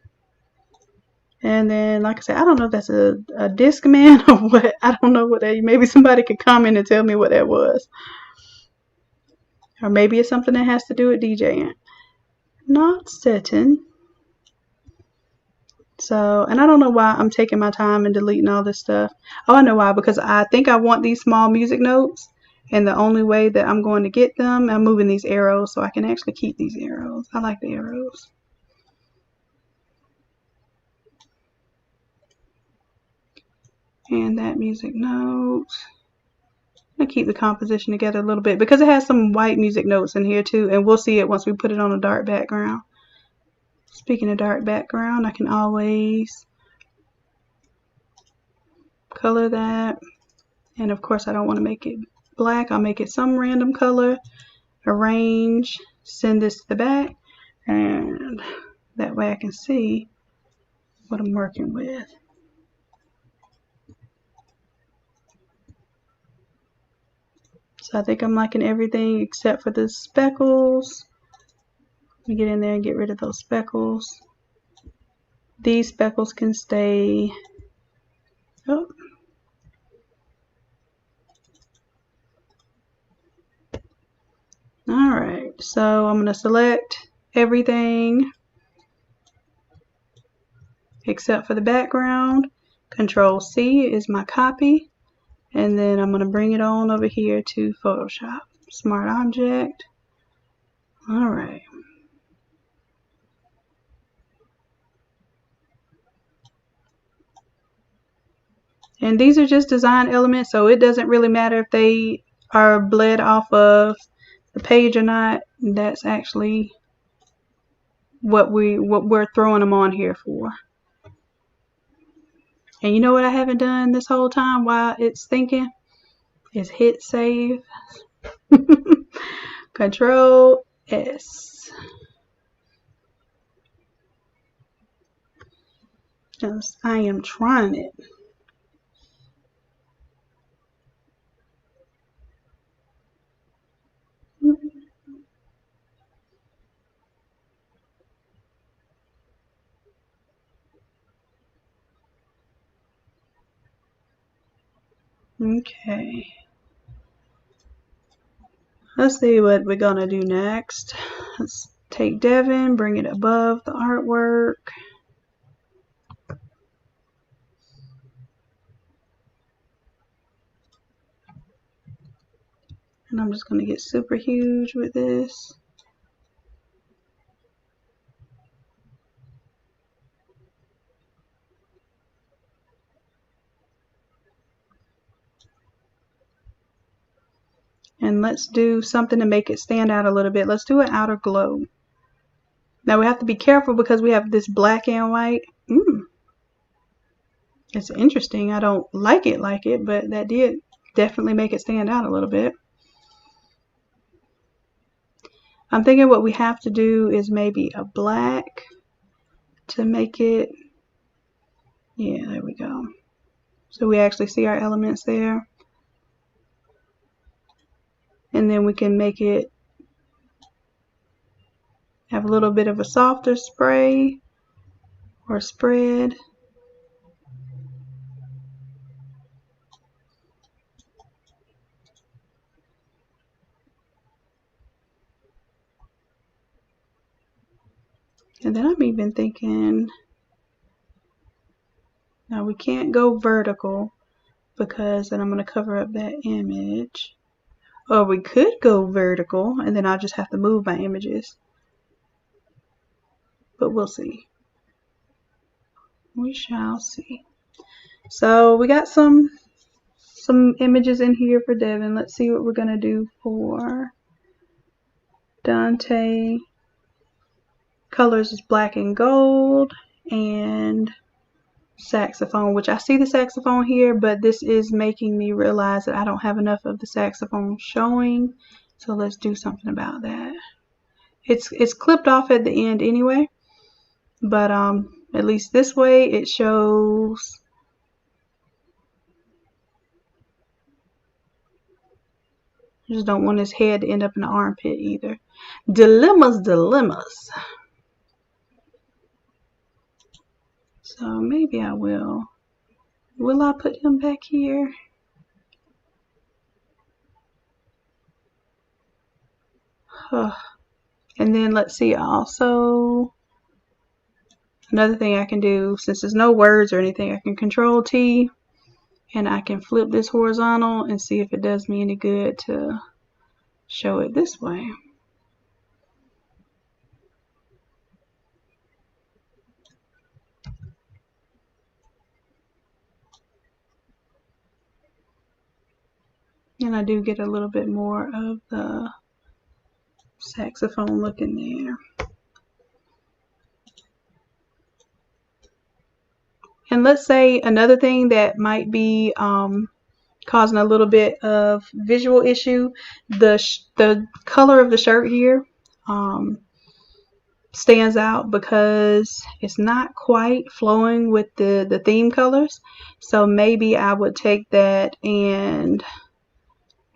And then, like I said, I don't know if that's a Discman or what. I don't know what that is. Maybe somebody could comment and tell me what that was. Or maybe it's something that has to do with DJing. Not certain. So, and I don't know why I'm taking my time and deleting all this stuff. Oh, I know why. Because I think I want these small music notes. And the only way that I'm going to get them, I'm moving these arrows so I can actually keep these arrows. I like the arrows. And that music note. I'm gonna keep the composition together a little bit because it has some white music notes in here too, and we'll see it once we put it on a dark background. Speaking of dark background, I can always color that. And of course I don't want to make it black. I'll make it some random color, arrange, send this to the back, and that way I can see what I'm working with. So I think I'm liking everything except for the speckles. Let me get in there and get rid of those speckles. These speckles can stay. Oh. Alright, so I'm going to select everything except for the background. Control C is my copy. And then I'm going to bring it on over here to Photoshop. Smart Object. Alright. And these are just design elements, so it doesn't really matter if they are bled off of the page or not. That's actually what we're throwing them on here for. And you know what I haven't done this whole time while it's thinking? Is hit save. Control S. Just, I am trying it. Okay. Let's see what we're gonna do next. Let's take Devin, bring it above the artwork. And I'm just gonna get super huge with this. And let's do something to make it stand out a little bit. Let's do an outer glow. Now we have to be careful because we have this black and white. It's interesting. I don't like it, but that did definitely make it stand out a little bit. I'm thinking what we have to do is maybe a black to make it. Yeah, there we go. So we actually see our elements there. And then we can make it have a little bit of a softer spray or spread. And then I'm even thinking, now we can't go vertical because then I'm going to cover up that image. Or we could go vertical and then I'll just have to move my images. But we'll see. We shall see. So we got some images in here for Devin. Let's see what we're going to do for Dante. Colors is black and gold and saxophone, which I see the saxophone here, but this is making me realize that I don't have enough of the saxophone showing. So let's do something about that. It's clipped off at the end anyway, but at least this way it shows. I just don't want his head to end up in the armpit either. Dilemmas, dilemmas. So maybe I will. Will I put him back here? And then let's see, also another thing I can do, since there's no words or anything, I can Control T and I can flip this horizontal and see if it does me any good to show it this way. And I do get a little bit more of the saxophone look in there. And let's say another thing that might be causing a little bit of visual issue, the color of the shirt here stands out because it's not quite flowing with the theme colors. So maybe I would take that and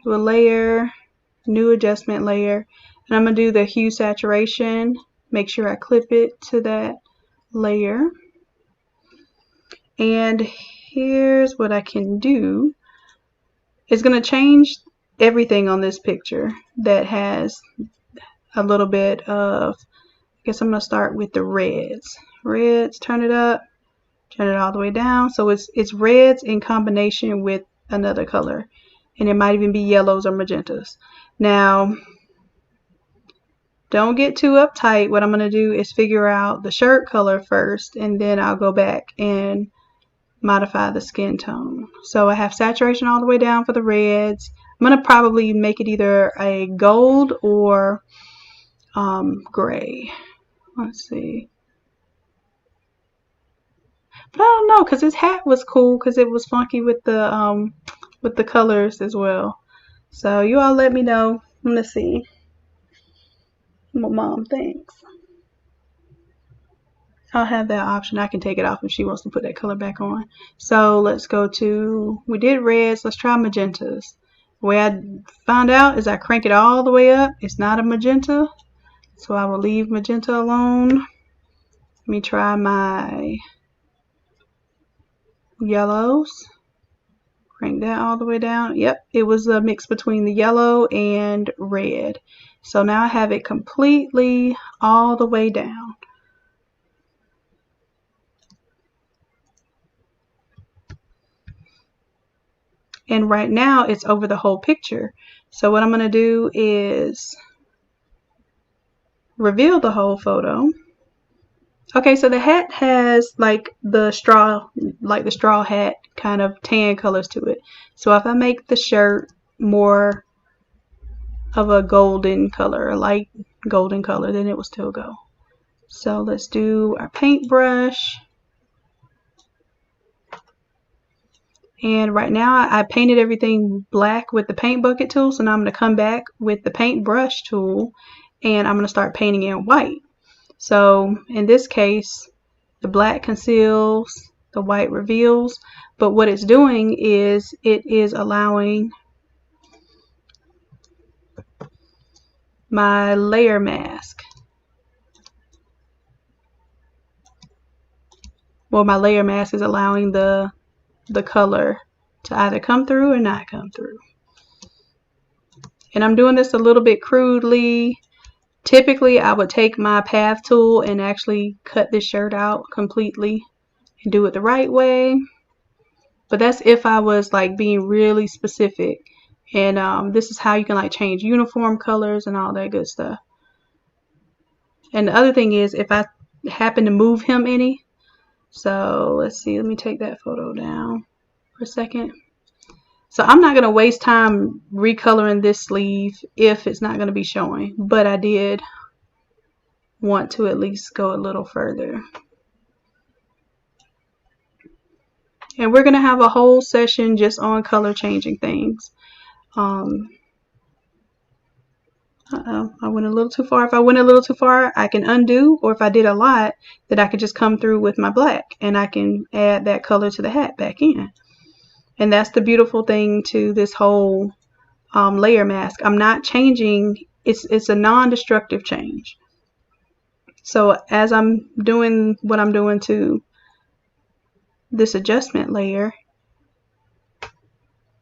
do a layer, new adjustment layer, and I'm going to do the hue saturation. Make sure I clip it to that layer. And here's what I can do. It's going to change everything on this picture that has a little bit of, I guess I'm going to start with the reds. Reds, turn it up, turn it all the way down. So it's reds in combination with another color. And it might even be yellows or magentas. Now, don't get too uptight. What I'm going to do is figure out the shirt color first, and then I'll go back and modify the skin tone. So I have saturation all the way down for the reds. I'm going to probably make it either a gold or gray. Let's see. But I don't know, because his hat was cool because it was funky with the colors as well. So you all let me know. I'm going to see what Mom thinks. I'll have that option. I can take it off if she wants to put that color back on. So let's go to, we did reds, let's try magentas. The way I found out is I crank it all the way up. It's not a magenta, so I will leave magenta alone. Let me try my yellows. Crank that all the way down. Yep, it was a mix between the yellow and red. So now I have it completely all the way down. And right now it's over the whole picture. So what I'm going to do is reveal the whole photo. Okay, so the hat has like the straw hat kind of tan colors to it. So if I make the shirt more of a golden color, a light golden color, then it will still go. So let's do our paintbrush. And right now I painted everything black with the paint bucket tool. So now I'm going to come back with the paintbrush tool and I'm going to start painting in white. So in this case, the black conceals, the white reveals. But what it's doing is it is allowing my layer mask. Well, my layer mask is allowing the color to either come through or not come through. And I'm doing this a little bit crudely. Typically, I would take my path tool and actually cut this shirt out completely and do it the right way. But that's if I was like being really specific. And this is how you can like change uniform colors and all that good stuff. And the other thing is if I happen to move him any. So let's see, let me take that photo down for a second. So I'm not going to waste time recoloring this sleeve if it's not going to be showing. But I did want to at least go a little further. And we're going to have a whole session just on color changing things. I'm I went a little too far. If I went a little too far, I can undo, or if I did a lot, then I could just come through with my black and I can add that color to the hat back in. And that's the beautiful thing to this whole layer mask. I'm not changing, it's a non-destructive change. So as I'm doing what I'm doing to this adjustment layer,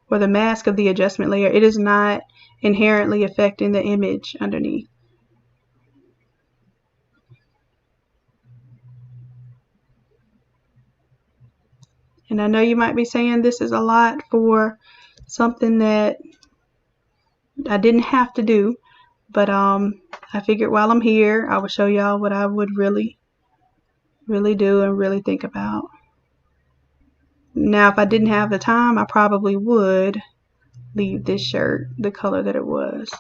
or the mask of the adjustment layer, it is not inherently affecting the image underneath. And I know you might be saying this is a lot for something that I didn't have to do, but I figured while I'm here, I would show y'all what I would really do and really think about. Now, if I didn't have the time, I probably would leave this shirt the color that it was.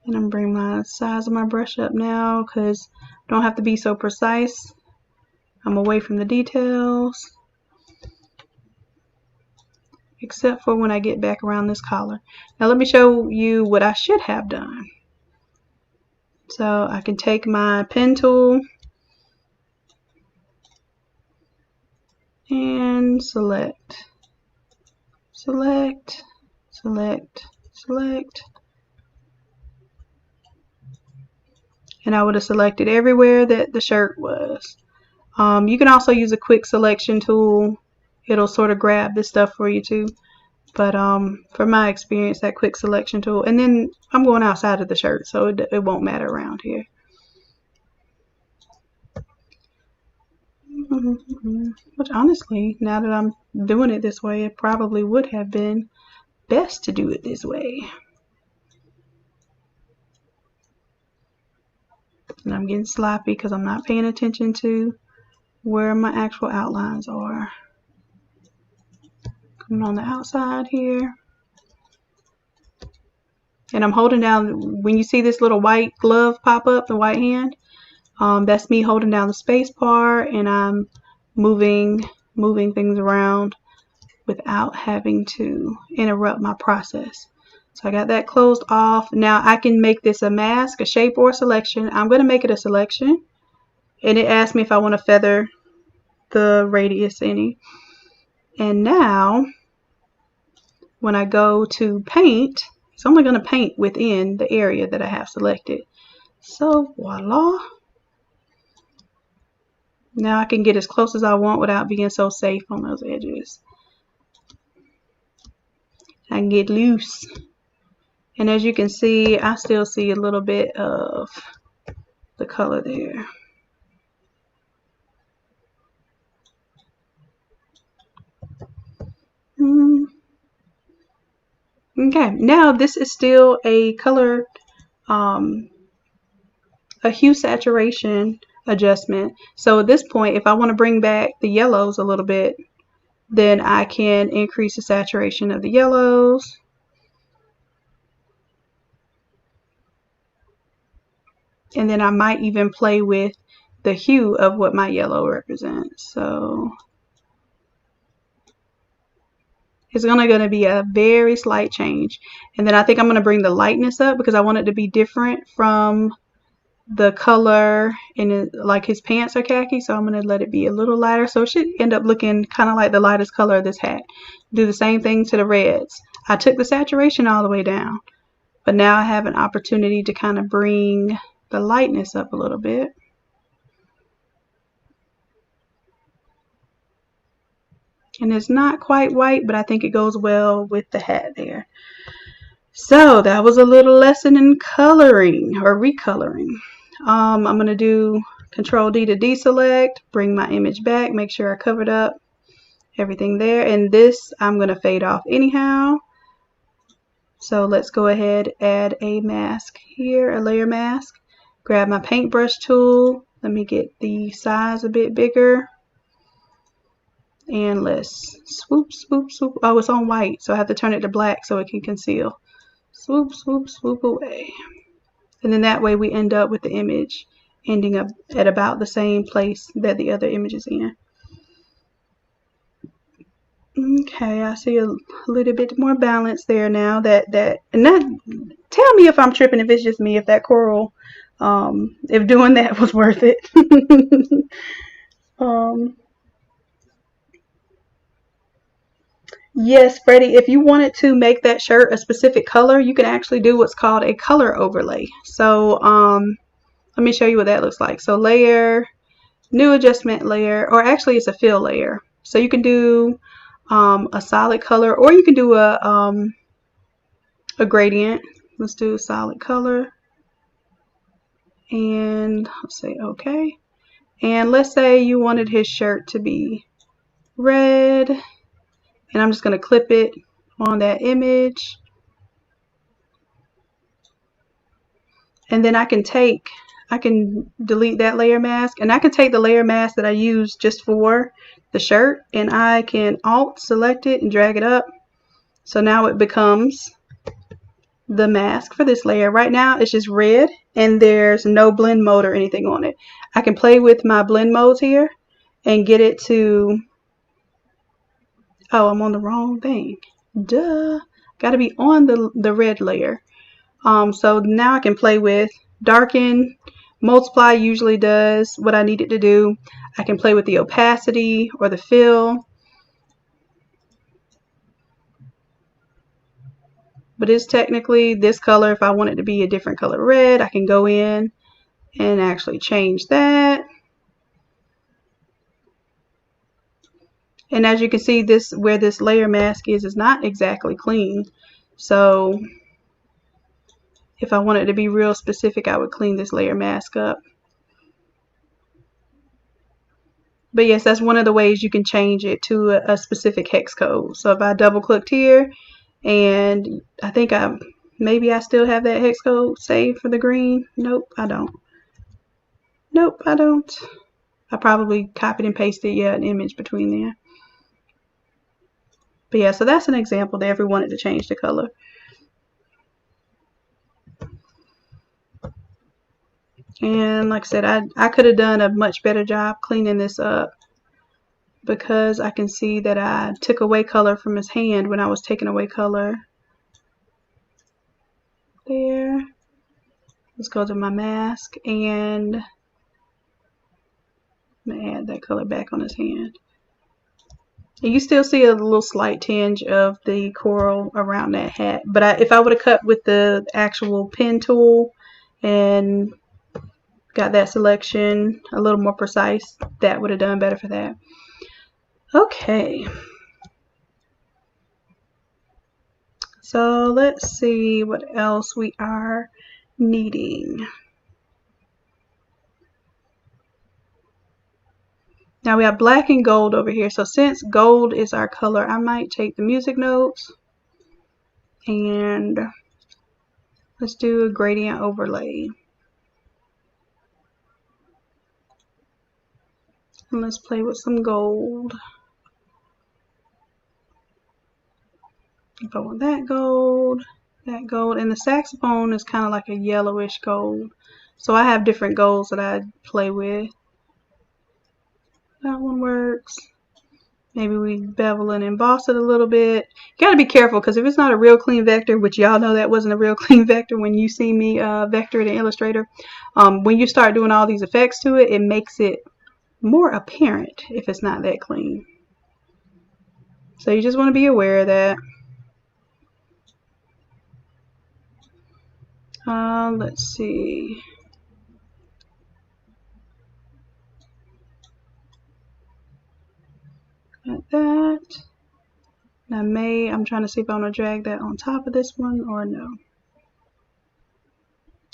And I'm bringing my size of my brush up now because I don't have to be so precise. I'm away from the details, except for when I get back around this collar. Now let me show you what I should have done. So I can take my pen tool and select, select, select, select. And I would have selected everywhere that the shirt was. You can also use a quick selection tool. It'll sort of grab this stuff for you too. But from my experience, that quick selection tool. And then I'm going outside of the shirt, so it won't matter around here. Which honestly, now that I'm doing it this way, it probably would have been best to do it this way. And I'm getting sloppy because I'm not paying attention to where my actual outlines are. Coming on the outside here. And I'm holding down, when you see this little white glove pop up, the white hand, that's me holding down the space bar, and I'm moving things around without having to interrupt my process. So I got that closed off. Now I can make this a mask, a shape, or a selection. I'm going to make it a selection. And it asked me if I want to feather the radius any. And now, when I go to paint, it's only going to paint within the area that I have selected. So voila. Now I can get as close as I want without being so safe on those edges. I can get loose. And as you can see, I still see a little bit of the color there. Okay, now this is still a color, a hue saturation adjustment. So at this point, if I want to bring back the yellows a little bit, then I can increase the saturation of the yellows. And then I might even play with the hue of what my yellow represents. So it's going to be a very slight change. And then I think I'm going to bring the lightness up because I want it to be different from the color in it, like his pants are khaki. So I'm going to let it be a little lighter. So it should end up looking kind of like the lightest color of this hat. Do the same thing to the reds. I took the saturation all the way down, but now I have an opportunity to kind of bring the lightness up a little bit. And it's not quite white, but I think it goes well with the hat there. So that was a little lesson in coloring or recoloring. I'm going to do Control D to deselect, bring my image back, make sure I covered up everything there. And this I'm going to fade off anyhow. So let's go ahead, add a mask here, a layer mask. Grab my paintbrush tool. Let me get the size a bit bigger. And let's swoop, swoop, swoop. Oh, it's on white, so I have to turn it to black so it can conceal. Swoop, swoop, swoop away. And then that way we end up with the image ending up at about the same place that the other image is in. Okay, I see a little bit more balance there now. And that, tell me if I'm tripping, if it's just me, if that coral, if doing that was worth it. um, yes, Freddie, if you wanted to make that shirt a specific color, you can actually do what's called a color overlay. So, let me show you what that looks like. So layer, new adjustment layer, or actually it's a fill layer. So you can do a solid color, or you can do a gradient. Let's do a solid color, and let's say okay. And let's say you wanted his shirt to be red, and I'm just going to clip it on that image. And then I can delete that layer mask, and I can take the layer mask that I used just for the shirt, and I can alt select it and drag it up. So now it becomes the mask for this layer. Right now it's just red and there's no blend mode or anything on it. I can play with my blend modes here and get it to, oh, I'm on the wrong thing. Duh. Got to be on the red layer. So now I can play with darken, multiply usually does what I need it to do. I can play with the opacity or the fill. But it's technically this color. If I want it to be a different color red, I can go in and actually change that. And as you can see, this where this layer mask is not exactly clean. So if I want it to be real specific, I would clean this layer mask up. But yes, that's one of the ways you can change it to a specific hex code. So if I double clicked here, and I think maybe I still have that hex code saved for the green. Nope, I don't. Nope, I don't. I probably copied and pasted, an image between there. But yeah, so that's an example there if we wanted to change the color. And like I said, I could have done a much better job cleaning this up, because I can see that I took away color from his hand when I was taking away color there. Let's go to my mask, and I'm gonna add that color back on his hand. And you still see a little slight tinge of the coral around that hat. But if I would have cut with the actual pen tool and got that selection a little more precise, that would have done better for that. Okay. So let's see what else we are needing. Now we have black and gold over here. So since gold is our color, I might take the music notes and let's do a gradient overlay. And let's play with some gold. If I want that gold, and the saxophone is kind of like a yellowish gold. So I have different golds that I play with. That one works. Maybe we bevel and emboss it a little bit. You gotta be careful, because if it's not a real clean vector, which y'all know that wasn't a real clean vector when you see me vector it in Illustrator, when you start doing all these effects to it, it makes it more apparent if it's not that clean. So you just want to be aware of that. Let's see. Got that. Now I'm trying to see if I want to drag that on top of this one or no.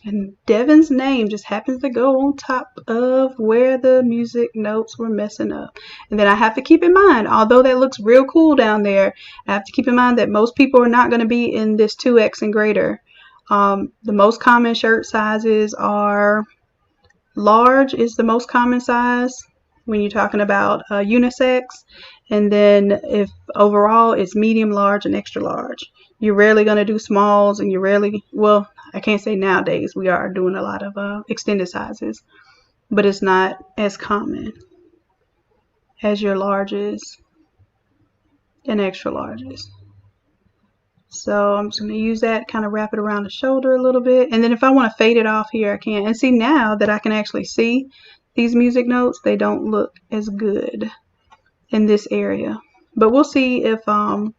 And Devin's name just happens to go on top of where the music notes were messing up. And then I have to keep in mind, although that looks real cool down there, I have to keep in mind that most people are not going to be in this 2X and greater. The most common shirt sizes are large is the most common size when you're talking about unisex. And then if overall it's medium, large, and extra large. You're rarely going to do smalls, and you're rarely, well, I can't say nowadays, we are doing a lot of extended sizes, but it's not as common as your larges and extra larges. So I'm just going to use that, kind of wrap it around the shoulder a little bit. And then if I want to fade it off here, I can. And see, now that I can actually see these music notes, they don't look as good in this area. But we'll see if we're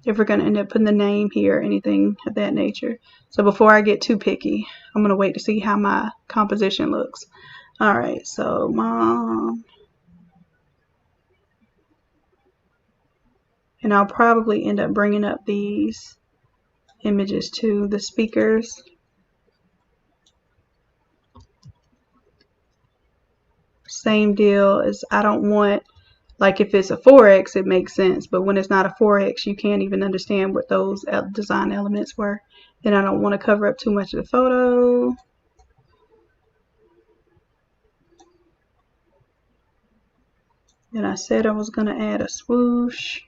going to end up putting the name here or anything of that nature. So before I get too picky, I'm going to wait to see how my composition looks. All right, so Mom. And I'll probably end up bringing up these images to the speakers. Same deal as I don't want, like if it's a 4X, it makes sense. But when it's not a 4X, you can't even understand what those design elements were. Then I don't want to cover up too much of the photo. And I said I was going to add a swoosh.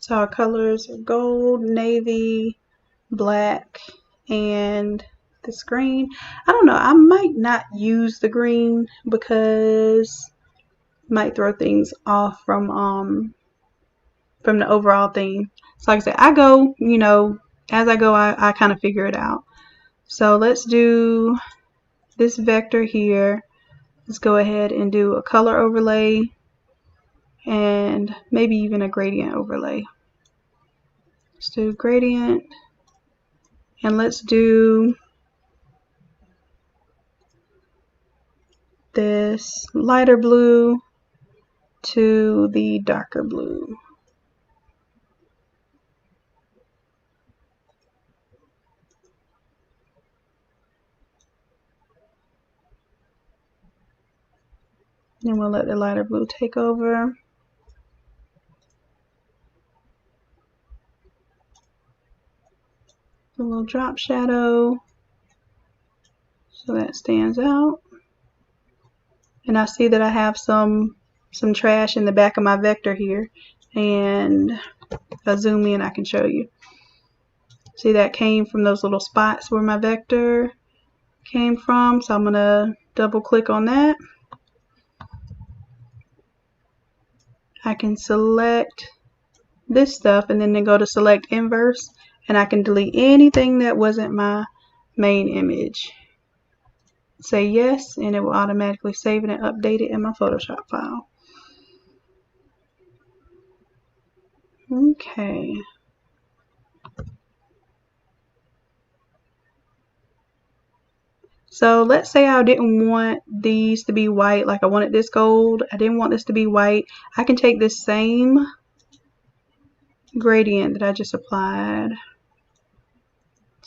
So our colors are gold, navy, black, and this green. I don't know, I might not use the green because it might throw things off from the overall theme. So like I said, I go, you know, as I go, I kind of figure it out. So let's do this vector here. Let's go ahead and do a color overlay and maybe even a gradient overlay. Let's do gradient, and let's do this lighter blue to the darker blue. And we'll let the lighter blue take over. A little drop shadow so that stands out. And I see that I have some trash in the back of my vector here, and if I zoom in I can show you. See, that came from those little spots where my vector came from, so I'm going to double click on that. I can select this stuff and then go to select inverse, and I can delete anything that wasn't my main image. Say yes, and it will automatically save it and update it in my Photoshop file. Okay. So let's say I didn't want these to be white, like I wanted this gold. I didn't want this to be white. I can take this same gradient that I just applied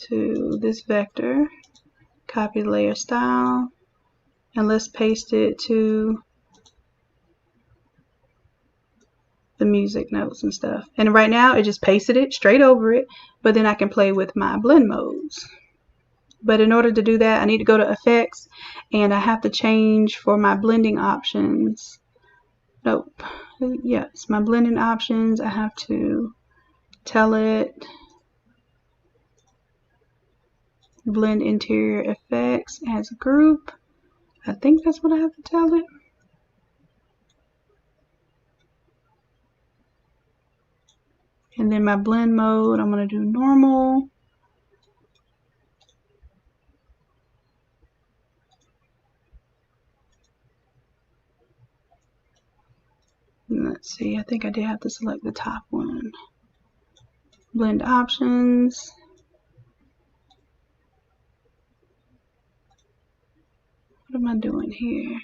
to this vector, copy the layer style, and let's paste it to the music notes and stuff. And right now it just pasted it straight over it, but then I can play with my blend modes. But in order to do that, I need to go to effects, and I have to change for my blending options. Nope. Yes, my blending options, I have to tell it blend interior effects as a group. I think that's what I have to tell it. And then my blend mode, I'm going to do normal. And let's see, I think I did have to select the top one. Blend options. What am I doing here?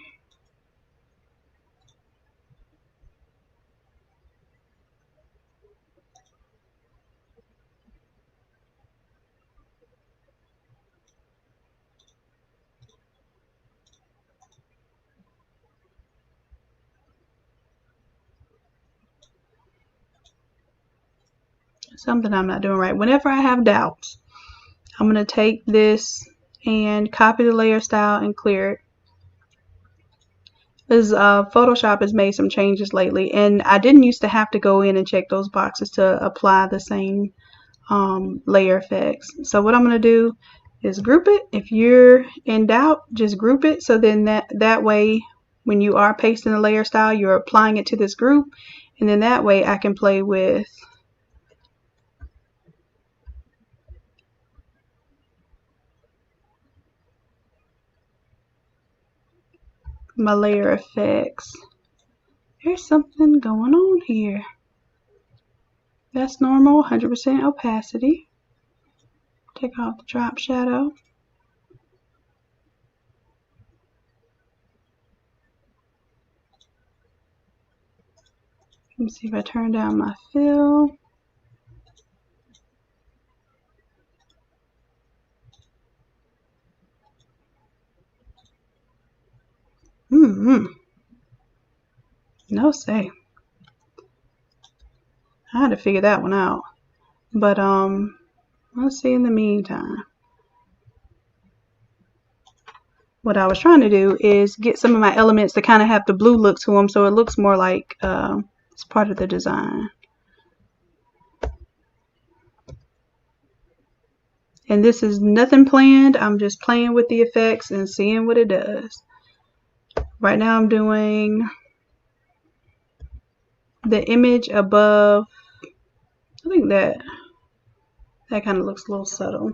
Something I'm not doing right. Whenever I have doubts, I'm going to take this and copy the layer style and clear it. Because Photoshop has made some changes lately, and I didn't used to have to go in and check those boxes to apply the same layer effects. So what I'm going to do is group it. If you're in doubt, just group it. So then that way, when you are pasting the layer style, you're applying it to this group, and then that way I can play with my layer effects. There's something going on here. That's normal, 100% opacity. Take off the drop shadow. Let me see if I turn down my fill. No say. I had to figure that one out. But let's see in the meantime. What I was trying to do is get some of my elements to kind of have the blue look to them, so it looks more like it's part of the design. And this is nothing planned. I'm just playing with the effects and seeing what it does. Right now I'm doing the image above. I think that kind of looks a little subtle.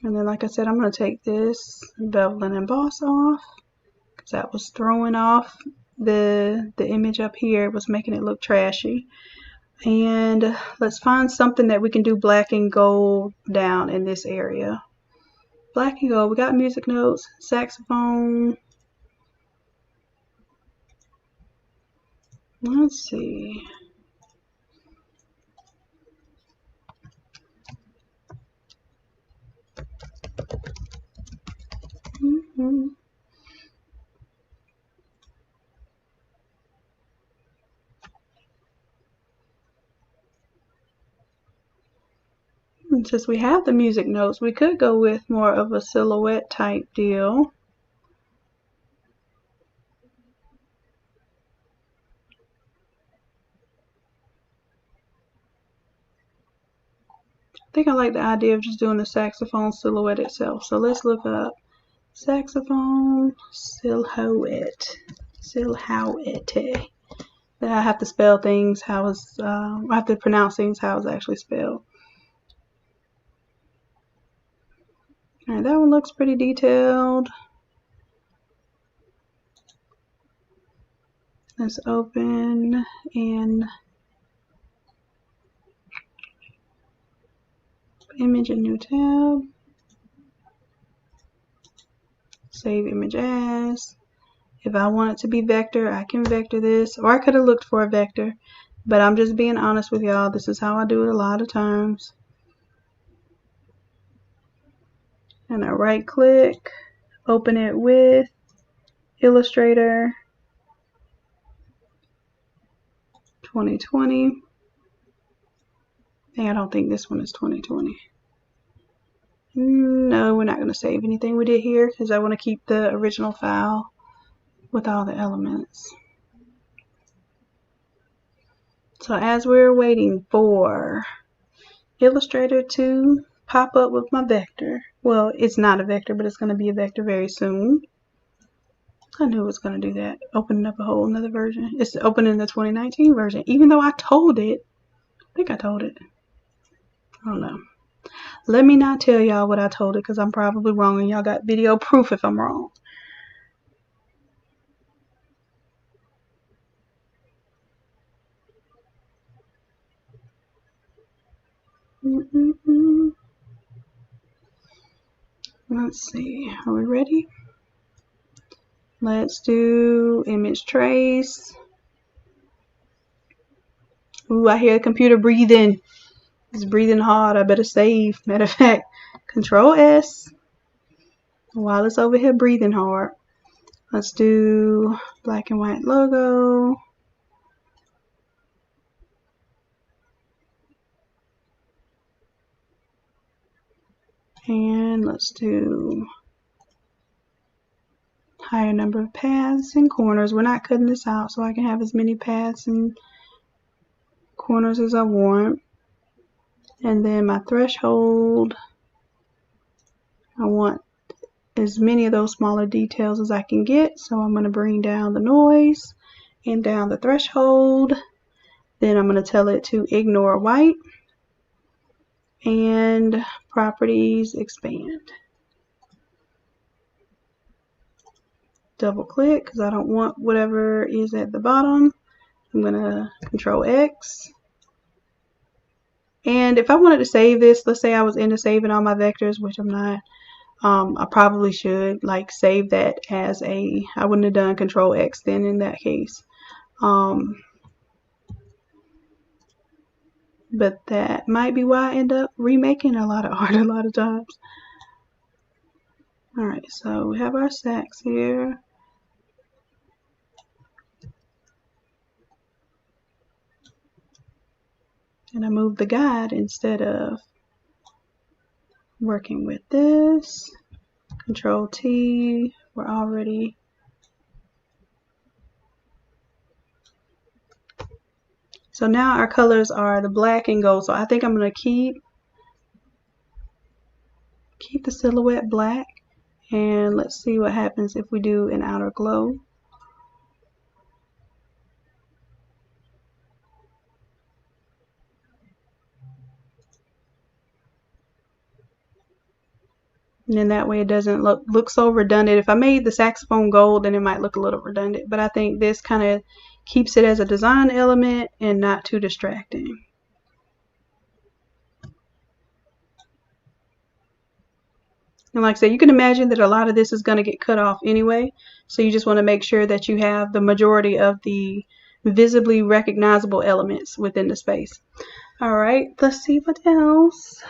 And then, like I said, I'm going to take this bevel and emboss off, because that was throwing off the image up here. It was making it look trashy. And let's find something that we can do black and gold down in this area. Black and gold. We got music notes, saxophone. Let's see. Since we have the music notes, we could go with more of a silhouette type deal. I think I like the idea of just doing the saxophone silhouette itself. So let's look up saxophone silhouette. Silhouette. I have to spell things how it's, I have to pronounce things how it's actually spelled. Alright, that one looks pretty detailed. Let's open in image, a new tab. Save image as. If I want it to be vector, I can vector this, or I could have looked for a vector, but I'm just being honest with y'all. This is how I do it a lot of times. And I right click, open it with Illustrator 2020. I don't think this one is 2020. No, we're not going to save anything we did here because I want to keep the original file with all the elements. So as we're waiting for Illustrator to pop up with my vector. Well, it's not a vector, but it's going to be a vector very soon. I knew it was going to do that. Opening up a whole another version. It's opening the 2019 version. Even though I told it. I think I told it. I don't know. Let me not tell y'all what I told it because I'm probably wrong and y'all got video proof if I'm wrong. Let's see. Are we ready? Let's do image trace. Ooh, I hear the computer breathing. It's breathing hard. I better save. Matter of fact, Control S. While it's over here breathing hard. Let's do black and white logo. And let's do higher number of paths and corners. We're not cutting this out, so I can have as many paths and corners as I want. And then my threshold, I want as many of those smaller details as I can get, so I'm going to bring down the noise and down the threshold. Then I'm going to tell it to ignore white and properties expand. Double click because I don't want whatever is at the bottom. I'm going to Control X. And if I wanted to save this, let's say I was into saving all my vectors, which I'm not, I probably should like save that as a, I wouldn't have done Control X then in that case. But that might be why I end up remaking a lot of art a lot of times. Alright, so we have our sacks here. And I moved the guide instead of working with this. Control T, we're already. So now our colors are the black and gold. So I think I'm going to keep the silhouette black. And let's see what happens if we do an outer glow. And then that way it doesn't look so redundant. If I made the saxophone gold, then it might look a little redundant. But I think this kind of keeps it as a design element and not too distracting. And like I said, you can imagine that a lot of this is going to get cut off anyway. So you just want to make sure that you have the majority of the visibly recognizable elements within the space. All right, let's see what else.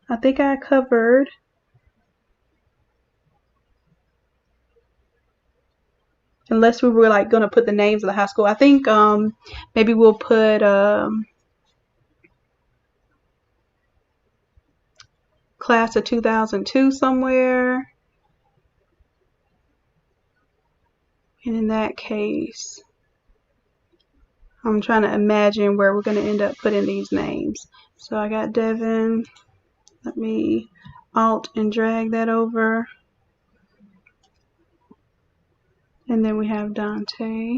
I think I covered. Unless we were like going to put the names of the high school. I think maybe we'll put class of 2002 somewhere. And in that case, I'm trying to imagine where we're going to end up putting these names. So I got Devin. Let me Alt and drag that over. And then we have Dante.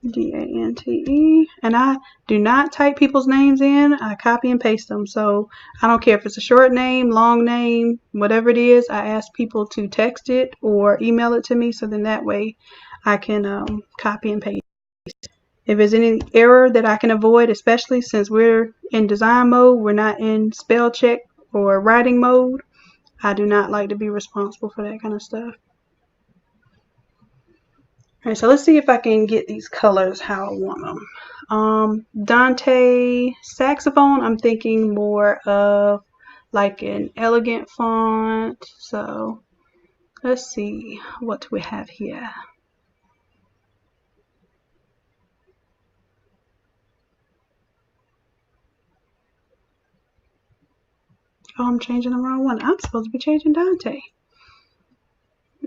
D-A-N-T-E. And I do not type people's names in. I copy and paste them. So I don't care if it's a short name, long name, whatever it is. I ask people to text it or email it to me. So then that way I can copy and paste. If there's any error that I can avoid, especially since we're in design mode, we're not in spell check or writing mode. I do not like to be responsible for that kind of stuff. Alright, so let's see if I can get these colors how I want them. Dante saxophone, I'm thinking more of like an elegant font. So let's see, what do we have here? Oh, I'm changing the wrong one. I'm supposed to be changing Dante.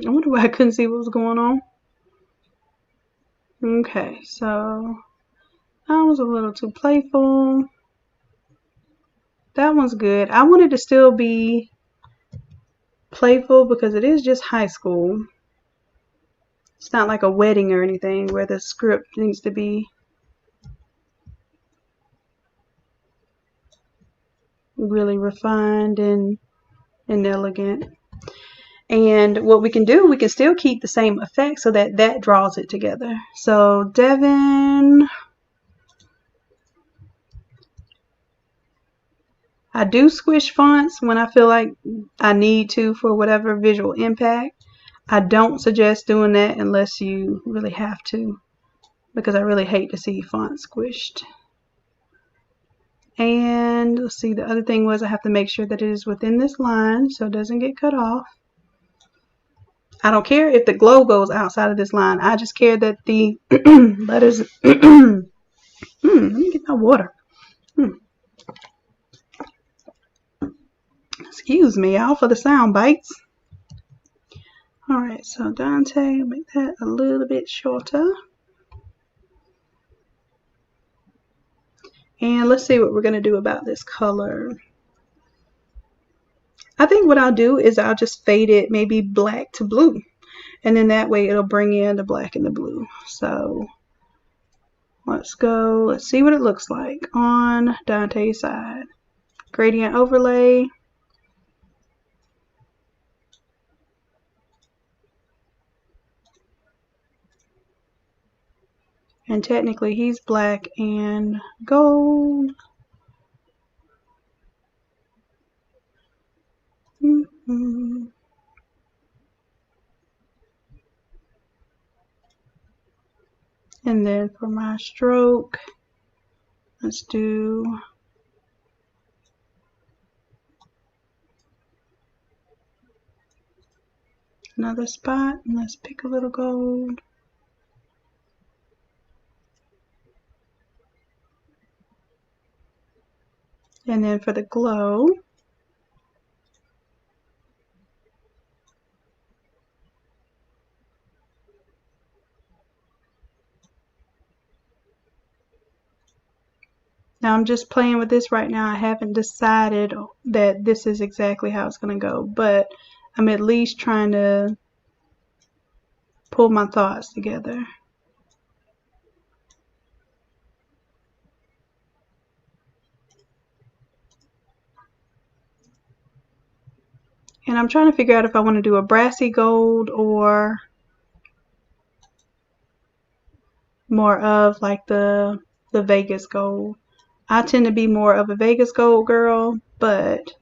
I wonder why I couldn't see what was going on. Okay, so that was a little too playful. That one's good. I wanted to still be playful because it is just high school. It's not like a wedding or anything where the script needs to be really refined and elegant. And what we can do, we can still keep the same effect so that that draws it together. So Devin, I do squish fonts when I feel like I need to for whatever visual impact. I don't suggest doing that unless you really have to, because I really hate to see fonts squished. And let's see, the other thing was I have to make sure that it is within this line so it doesn't get cut off. I don't care if the glow goes outside of this line. I just care that the letters. Let me get my water. Excuse me, y'all, for the sound bites. Alright, so Dante, make that a little bit shorter. And let's see what we're going to do about this color. I think what I'll do is I'll just fade it maybe black to blue. And then that way it'll bring in the black and the blue. So let's go. Let's see what it looks like on Dante's side. Gradient overlay. And technically he's black and gold. And then for my stroke, let's do another spot, and let's pick a little gold. And then for the glow, now I'm just playing with this right now. I haven't decided that this is exactly how it's going to go, but I'm at least trying to pull my thoughts together. And I'm trying to figure out if I want to do a brassy gold or more of like the Vegas gold. I tend to be more of a Vegas gold girl, but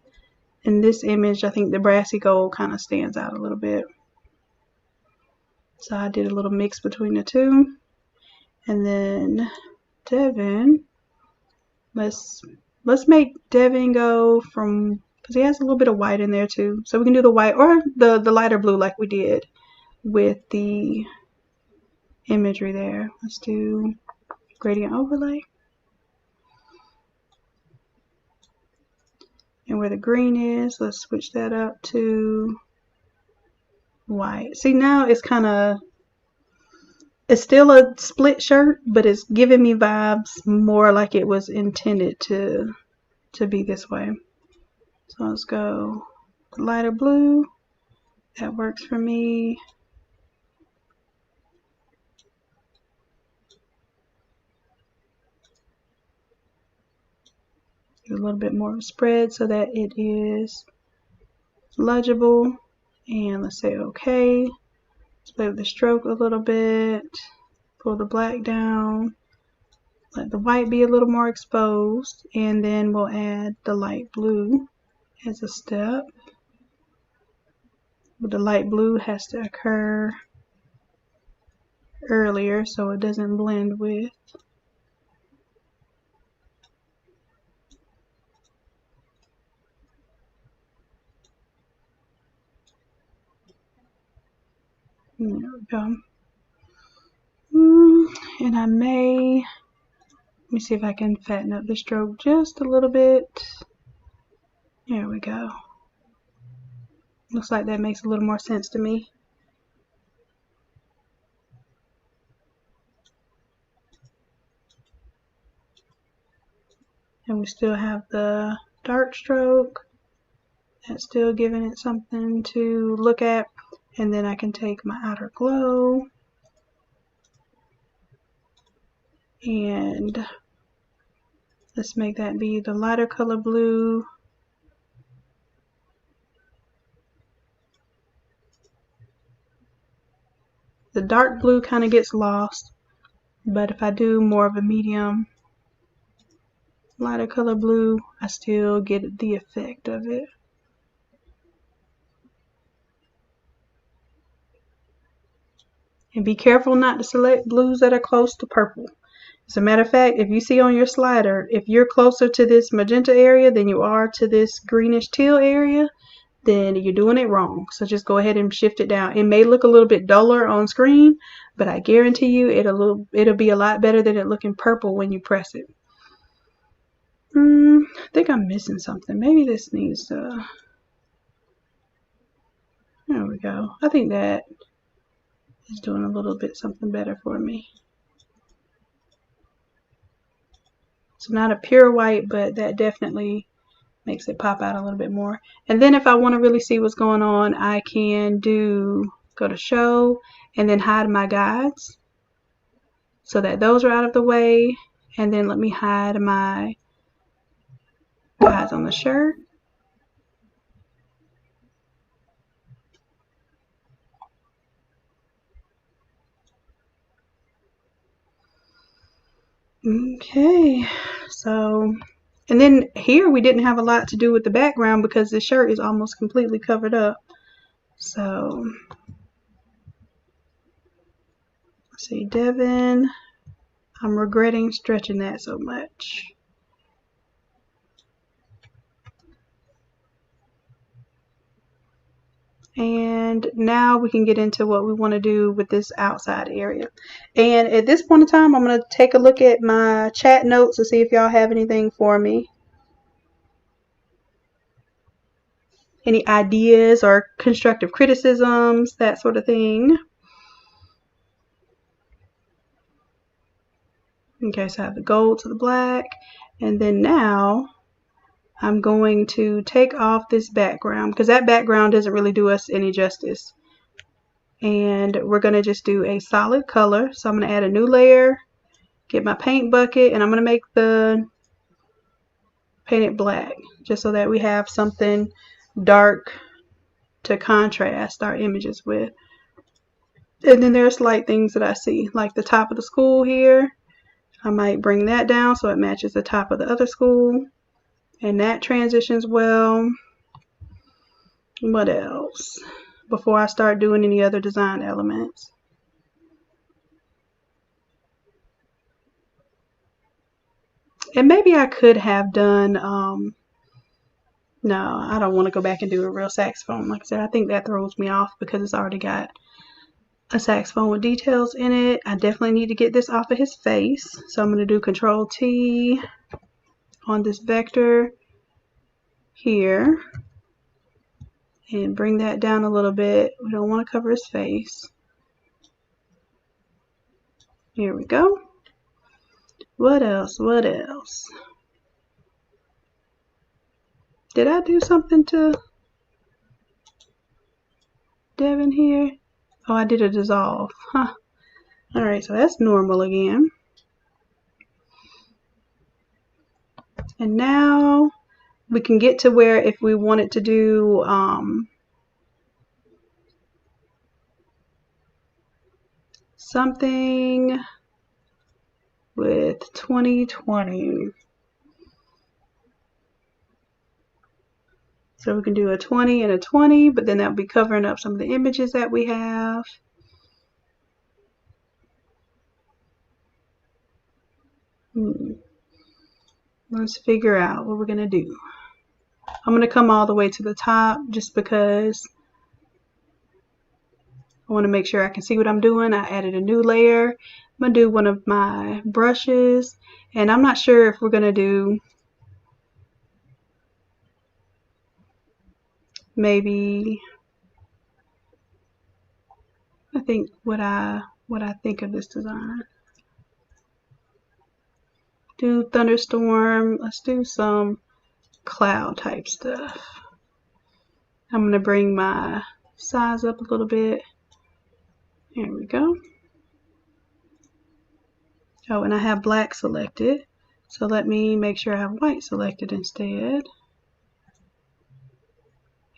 in this image, I think the brassy gold kind of stands out a little bit. So I did a little mix between the two. And then Devin, let's make Devin go from, because he has a little bit of white in there too. So we can do the white or the lighter blue like we did with the imagery there. Let's do gradient overlay. And where the green is, let's switch that up to white. See, now it's kind of, it's still a split shirt, but it's giving me vibes more like it was intended to be this way. So let's go lighter blue. That works for me. Do a little bit more spread so that it is legible. And let's say okay. Let's play with the stroke a little bit. Pull the black down. Let the white be a little more exposed. And then we'll add the light blue as a step. But the light blue has to occur earlier so it doesn't blend with. There we go. And I may, let me see if I can fatten up the stroke just a little bit. There we go. Looks like that makes a little more sense to me. And we still have the dark stroke. That's still giving it something to look at. And then I can take my outer glow and let's make that be the lighter color blue. The dark blue kind of gets lost, but if I do more of a medium lighter color blue, I still get the effect of it. And be careful not to select blues that are close to purple. As a matter of fact, if you see on your slider, if you're closer to this magenta area than you are to this greenish teal area, then you're doing it wrong. So just go ahead and shift it down. It may look a little bit duller on screen, but I guarantee you it'll be a lot better than it looking purple when you press it. I think I'm missing something. Maybe this needs to There we go. I think that is doing a little bit something better for me. It's not a pure white, but that definitely makes it pop out a little bit more. And then if I want to really see what's going on, I can go to show and then hide my guides so that those are out of the way. And then let me hide my guides on the shirt. Okay, so, and then here we didn't have a lot to do with the background because the shirt is almost completely covered up. So, let's see, Devin, I'm regretting stretching that so much. And now we can get into what we want to do with this outside area. And at this point in time, I'm going to take a look at my chat notes to see if y'all have anything for me. Any ideas or constructive criticisms, that sort of thing. Okay, so I have the gold to the black. And then now I'm going to take off this background because that background doesn't really do us any justice. And we're going to just do a solid color. So I'm going to add a new layer, get my paint bucket, and I'm going to make the paint it black just so that we have something dark to contrast our images with. And then there's slight things that I see, like the top of the school here. I might bring that down so it matches the top of the other school. And that transitions well. What else? Before I start doing any other design elements. And maybe I could have done, no, I don't want to go back and do a real saxophone. Like I said, I think that throws me off because it's already got a saxophone with details in it. I definitely need to get this off of his face. So I'm going to do Control T on this vector here. And bring that down a little bit. We don't want to cover his face. Here we go. What else? What else? Did I do something to Devin here? Oh, I did a dissolve. Huh. Alright, so that's normal again. And now we can get to where if we wanted to do something with 2020. So we can do a 20 and a 20, but then that'll be covering up some of the images that we have. Let's figure out what we're going to do. I'm going to come all the way to the top just because I want to make sure I can see what I'm doing. I added a new layer. I'm going to do one of my brushes. And I'm not sure if we're going to do maybe, I think what I think of this design. Do thunderstorm. Let's do some cloud type stuff. I'm going to bring my size up a little bit. There we go. Oh, and I have black selected. So let me make sure I have white selected instead.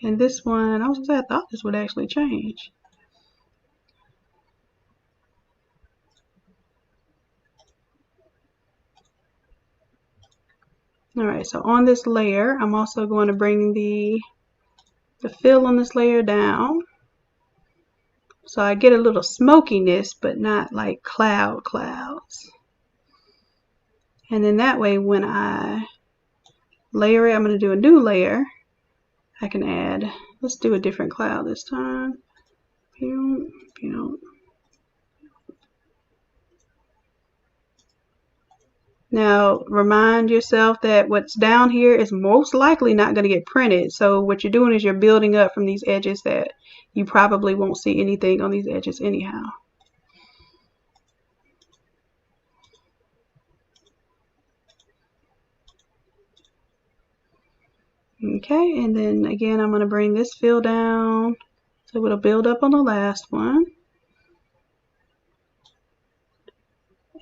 And this one, I thought this would actually change. Alright, so on this layer, I'm also going to bring the fill on this layer down. So I get a little smokiness, but not like clouds. And then that way when I layer it, I'm going to do a new layer. I can add, let's do a different cloud this time. Now, remind yourself that what's down here is most likely not going to get printed. So what you're doing is you're building up from these edges that you probably won't see anything on these edges anyhow. Okay, and then again, I'm going to bring this fill down so it'll build up on the last one.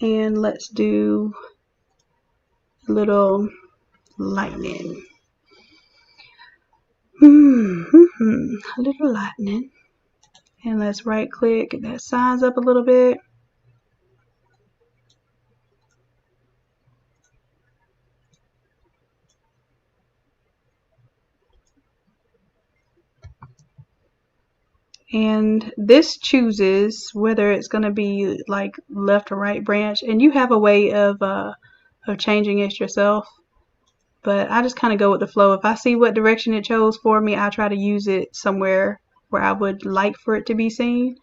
And let's do a little lightning. A little lightning. And let's right click, get that size up a little bit. And this chooses whether it's going to be like left or right branch, and you have a way of changing it yourself, but I just kind of go with the flow. If I see what direction it chose for me, I try to use it somewhere where I would like for it to be seen.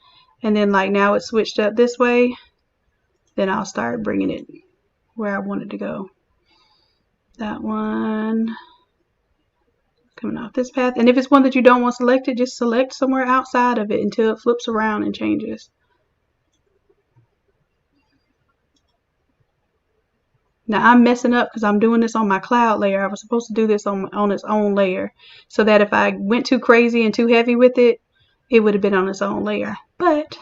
And then like now it's switched up this way, then I'll start bringing it where I want it to go. That one coming off this path. And if it's one that you don't want selected, just select somewhere outside of it until it flips around and changes. Now I'm messing up because I'm doing this on my cloud layer. I was supposed to do this on its own layer so that if I went too crazy and too heavy with it, it would have been on its own layer. But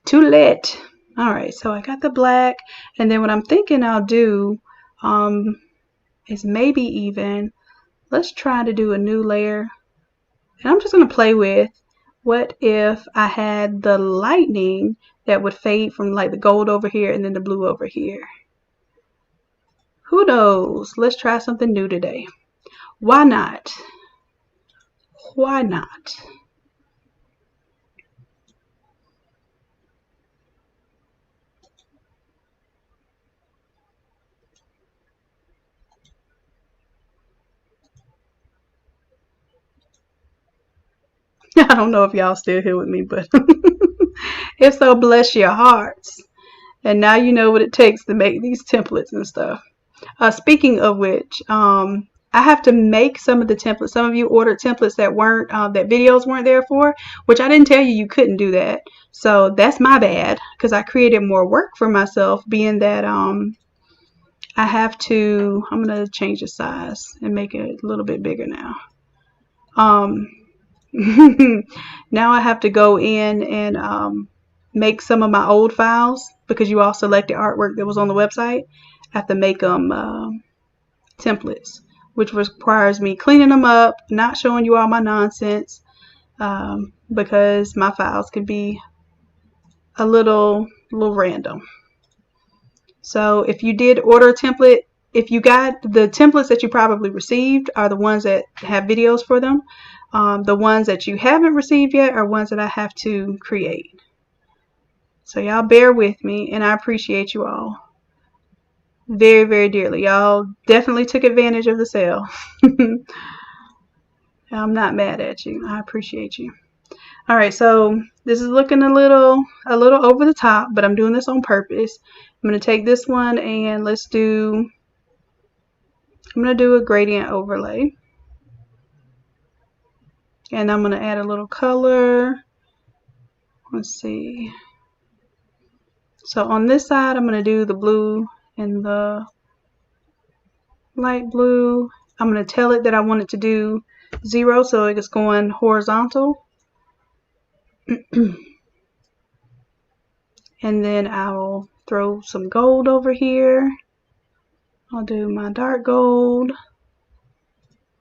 too late. All right, so I got the black, and then what I'm thinking I'll do is maybe even, let's try to do a new layer. And I'm just going to play with, what if I had the lightning that would fade from like the gold over here and then the blue over here. Who knows? Let's try something new today. Why not? Why not? I don't know if y'all still here with me, but if so, bless your hearts. And now you know what it takes to make these templates and stuff. Speaking of which, I have to make some of the templates. Some of you ordered templates that weren't, that videos weren't there for, which I didn't tell you you couldn't do that. So that's my bad, because I created more work for myself, being that I have to, I'm going to change the size and make it a little bit bigger now. Now I have to go in and make some of my old files, because you all selected artwork that was on the website. I have to make them templates, which requires me cleaning them up, not showing you all my nonsense, because my files can be a little random. So if you did order a template, if you got the templates that you probably received are the ones that have videos for them. The ones that you haven't received yet are ones that I have to create. So y'all bear with me, and I appreciate you all very, very dearly. Y'all definitely took advantage of the sale. I'm not mad at you. I appreciate you. All right, so this is looking a little over the top, but I'm doing this on purpose. I'm going to take this one and I'm going to do a gradient overlay. And I'm going to add a little color. Let's see. So on this side, I'm going to do the blue and the light blue. I'm going to tell it that I want it to do 0, so it's going horizontal. And then I'll throw some gold over here. I'll do my dark gold.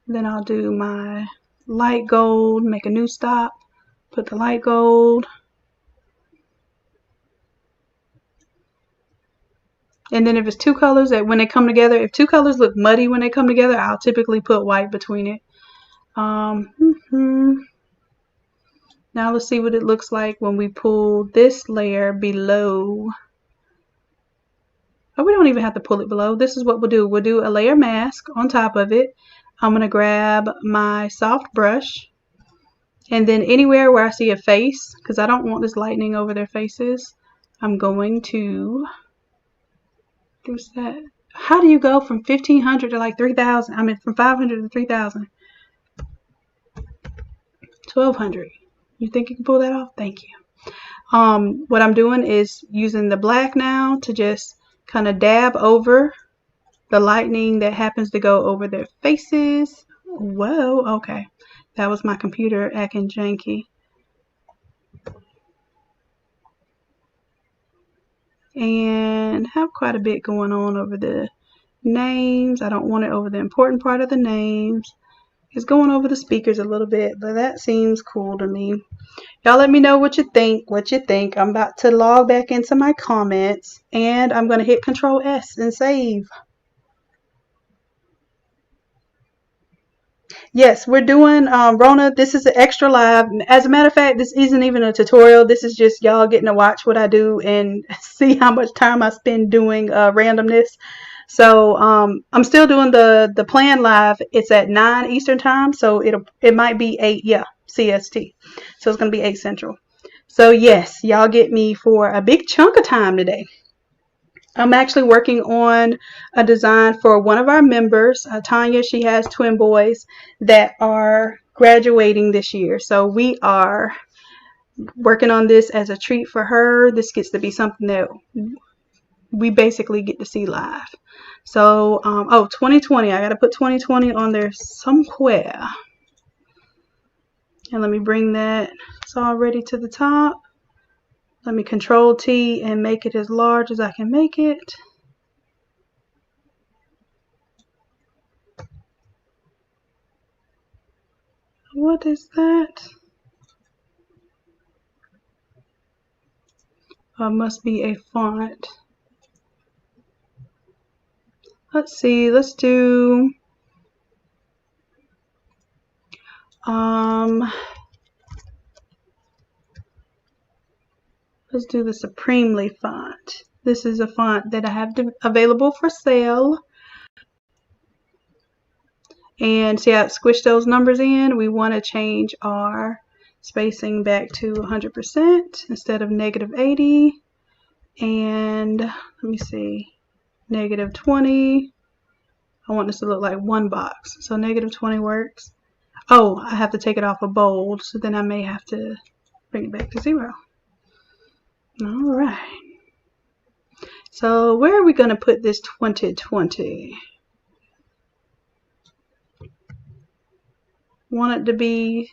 Then I'll do my light gold, make a new stop, put the light gold. And then if it's two colors that when they come together, if two colors look muddy when they come together, I'll typically put white between it. Now let's see what it looks like when we pull this layer below. Oh, we don't even have to pull it below. This is what we'll do. We'll do a layer mask on top of it. I'm going to grab my soft brush, and then anywhere where I see a face, because I don't want this lightning over their faces, I'm going to What's that? How do you go from 1,500 to like 3,000? I mean, from 500 to 3,000. 1,200. You think you can pull that off? Thank you. What I'm doing is using the black now to just kind of dab over the lightning that happens to go over their faces. Whoa, okay. That was my computer acting janky. And have quite a bit going on over the names. I don't want it over the important part of the names. It's going over the speakers a little bit, but that seems cool to me. Y'all let me know what you think. I'm about to log back into my comments, and I'm going to hit Control S and save. Yes, we're doing Rona. This is an extra live. As a matter of fact, this isn't even a tutorial. This is just y'all getting to watch what I do and see how much time I spend doing randomness. So I'm still doing the plan live. It's at 9 Eastern time, so it might be 8, yeah, CST. So it's gonna be 8 Central. So yes, y'all get me for a big chunk of time today. I'm actually working on a design for one of our members, Tanya. She has twin boys that are graduating this year. So we are working on this as a treat for her. This gets to be something that we basically get to see live. So, 2020. I got to put 2020 on there somewhere. And let me bring that. It's already to the top. Let me Control T and make it as large as I can make it. What is that? Must be a font. Let's see. Let's do let's do the Supremely font. This is a font that I have available for sale. And see how it squished those numbers in? We want to change our spacing back to 100% instead of -80. And let me see, -20. I want this to look like one box. So -20 works. Oh, I have to take it off of bold, so then I may have to bring it back to 0. All right. So where are we going to put this 2020? Want it to be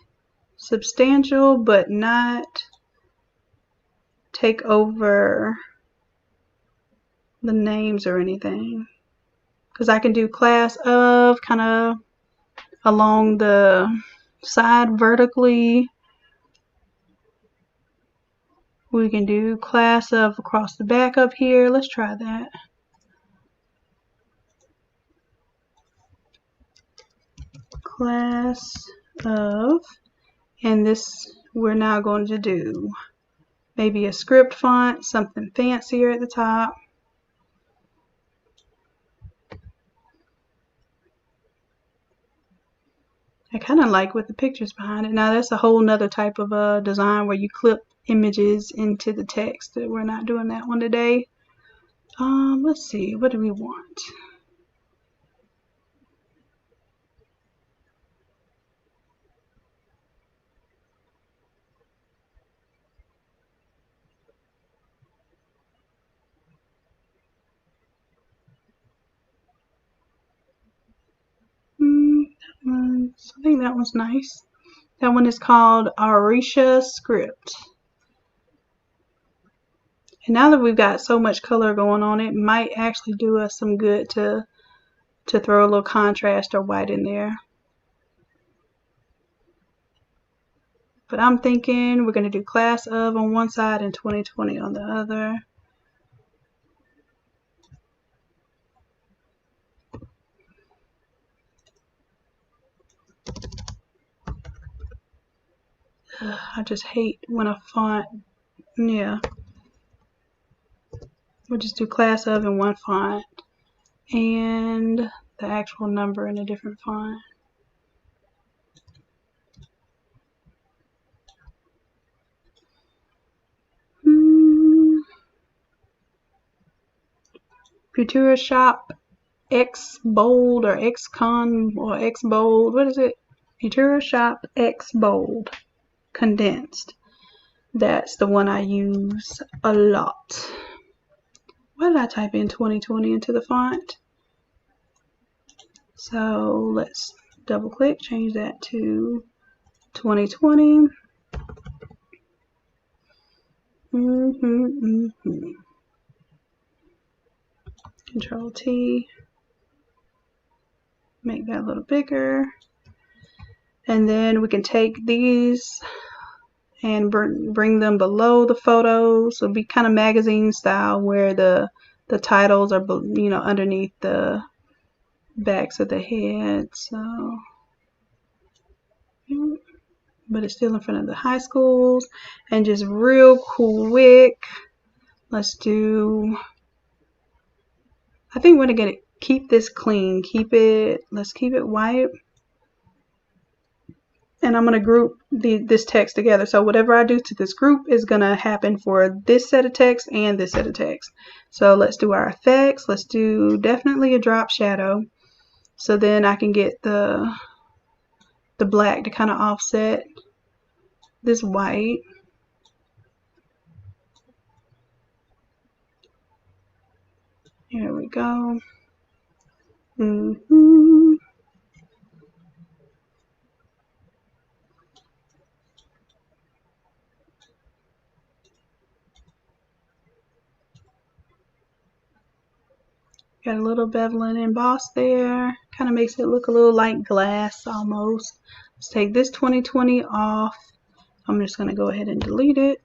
substantial, but not take over the names or anything. Because I can do class of kind of along the side vertically. We can do class of across the back up here. Let's try that. Class of, and this we're now going to do maybe a script font, something fancier at the top. I kind of like with the pictures behind it. Now that's a whole nother type of design where you clip images into the text. We're not doing that one today. Let's see, what do we want? I think that one's nice. That one is called Arisha Script. And now that we've got so much color going on, it might actually do us some good to throw a little contrast or white in there. But I'm thinking we're going to do class of on one side and 2020 on the other. I just hate when a font, yeah. We'll just do class of in one font and the actual number in a different font. Futura Shop X Bold or X Con or X Bold. What is it? Futura Shop X Bold condensed. That's the one I use a lot. Why did I type in 2020 into the font? So let's double click, change that to 2020. Control T. Make that a little bigger. And then we can take these and bring them below the photos. It'll be kind of magazine style where the titles are, you know, underneath the backs of the head. So, but it's still in front of the high schools. And just real quick, let's do, I think we're gonna keep this clean. Let's keep it white. And I'm going to group this text together. So whatever I do to this group is going to happen for this set of text and this set of text. So let's do our effects. Let's do definitely a drop shadow. So then I can get the black to kind of offset this white. Here we go. Got a little bevel and emboss there. Kind of makes it look a little like glass almost. Let's take this 2020 off. I'm just going to go ahead and delete it.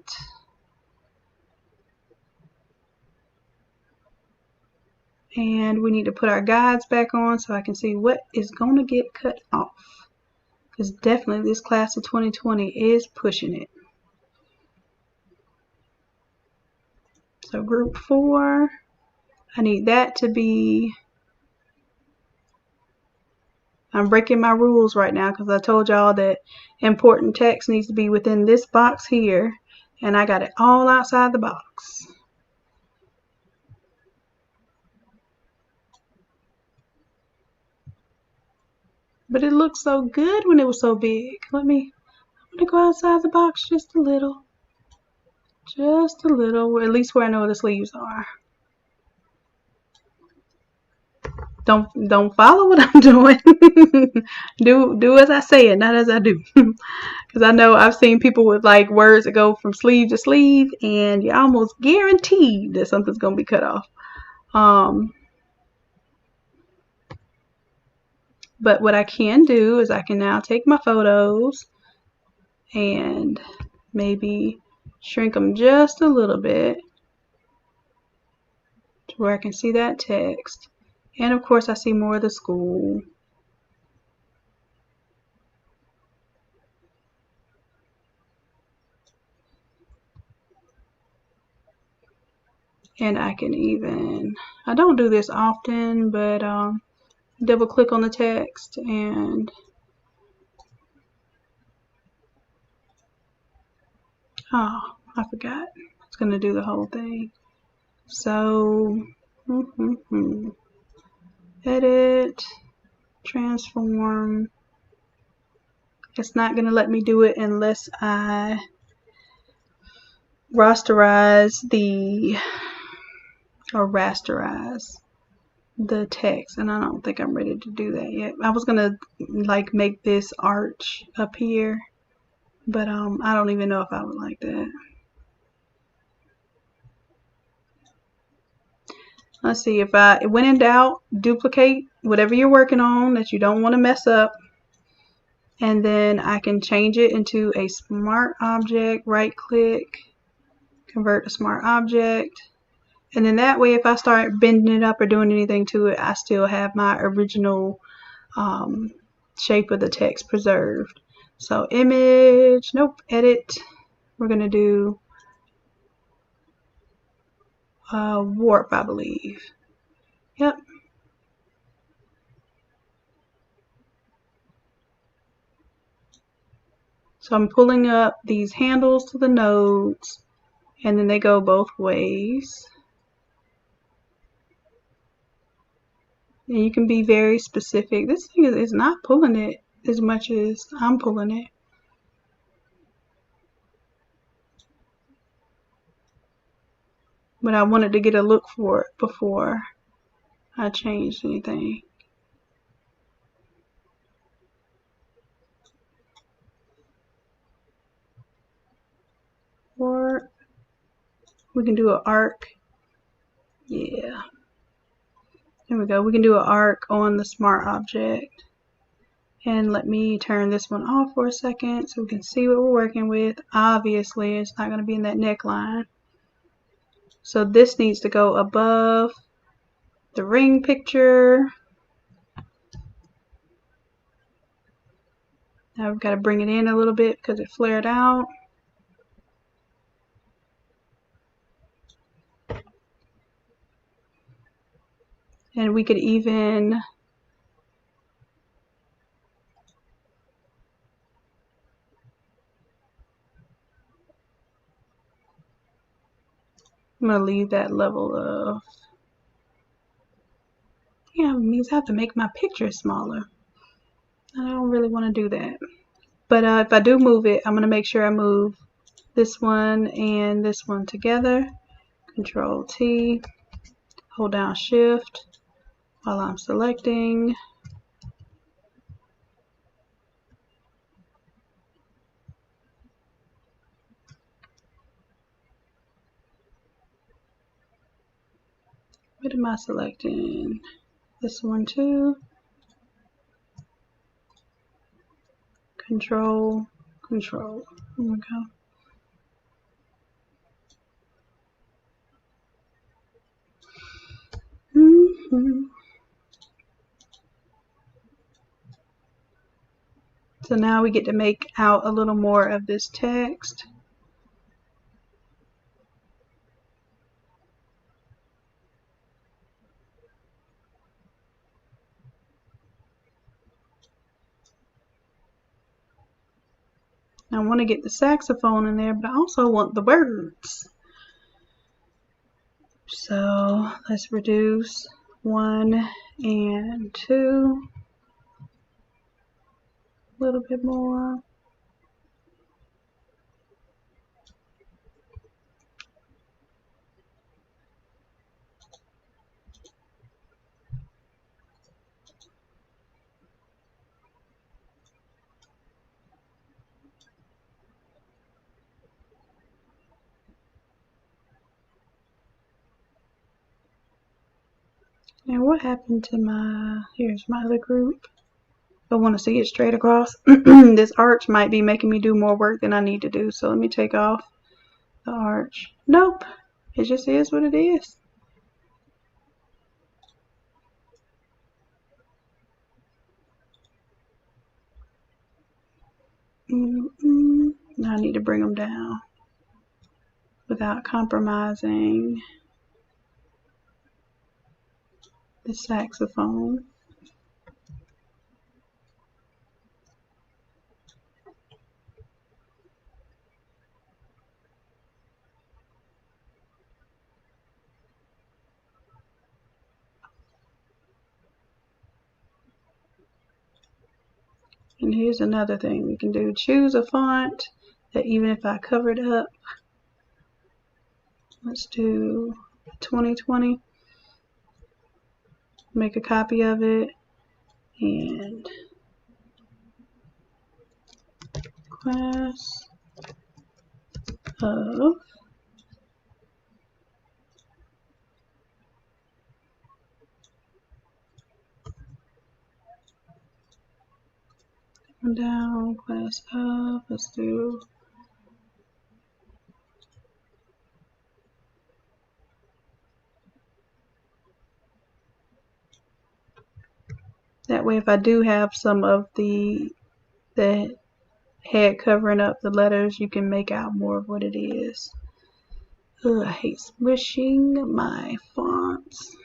And we need to put our guides back on so I can see what is going to get cut off. Because definitely this class of 2020 is pushing it. So group 4. I need that to be, I'm breaking my rules right now because I told y'all that important text needs to be within this box here, and I got it all outside the box. But it looked so good when it was so big. I'm gonna go outside the box just a little. Just a little, at least where I know where the sleeves are. Don't follow what I'm doing. do as I say and not as I do. Because I know I've seen people with like words that go from sleeve to sleeve, and you're almost guaranteed that something's gonna be cut off. But what I can do is I can now take my photos and maybe shrink them just a little bit to where I can see that text. And of course I see more of the school. And I can even, I don't do this often, but double click on the text and oh, I forgot. It's going to do the whole thing. So, edit, transform. It's not going to let me do it unless I rasterize the text, and I don't think I'm ready to do that yet. I was gonna like make this arch up here, but I don't even know if I would like that. Let's see, if when in doubt, duplicate whatever you're working on that you don't want to mess up, and then I can change it into a smart object. Right click, convert to smart object. And then that way, if I start bending it up or doing anything to it, I still have my original shape of the text preserved. So image, nope, edit. We're going to do warp, I believe. Yep. So I'm pulling up these handles to the nodes, and then they go both ways. And you can be very specific. This thing is not pulling it as much as I'm pulling it. But I wanted to get a look for it before I changed anything. Or we can do an arc. Yeah. There we go. We can do an arc on the smart object. And let me turn this one off for a second so we can see what we're working with. Obviously, it's not going to be in that neckline. So this needs to go above the ring picture. Now we've got to bring it in a little bit because it flared out. And we could even I'm going to leave that level of, yeah, it means I have to make my picture smaller. I don't really want to do that. But if I do move it, I'm going to make sure I move this one and this one together. Control T, hold down Shift while I'm selecting. What am I selecting? This one too. Control. There we go. So now we get to make out a little more of this text. I want to get the saxophone in there, but I also want the words. So let's reduce 1 and 2 a little bit more. And what happened to my, here's my other group. I want to see it straight across. This arch might be making me do more work than I need to do. So let me take off the arch. Nope. It just is what it is. Now I need to bring them down without compromising the saxophone. And here's another thing we can do. Choose a font that even if I cover it up, let's do 2020. Make a copy of it and class of down class of, let's do that way. If I do have some of the head covering up the letters, you can make out more of what it is. Ugh, I hate smushing my fonts.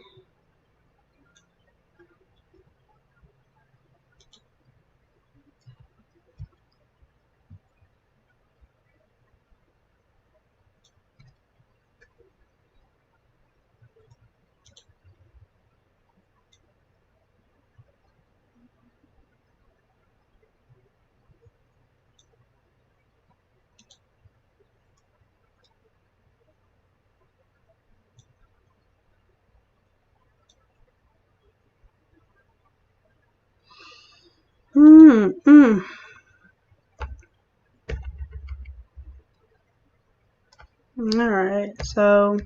Alright, so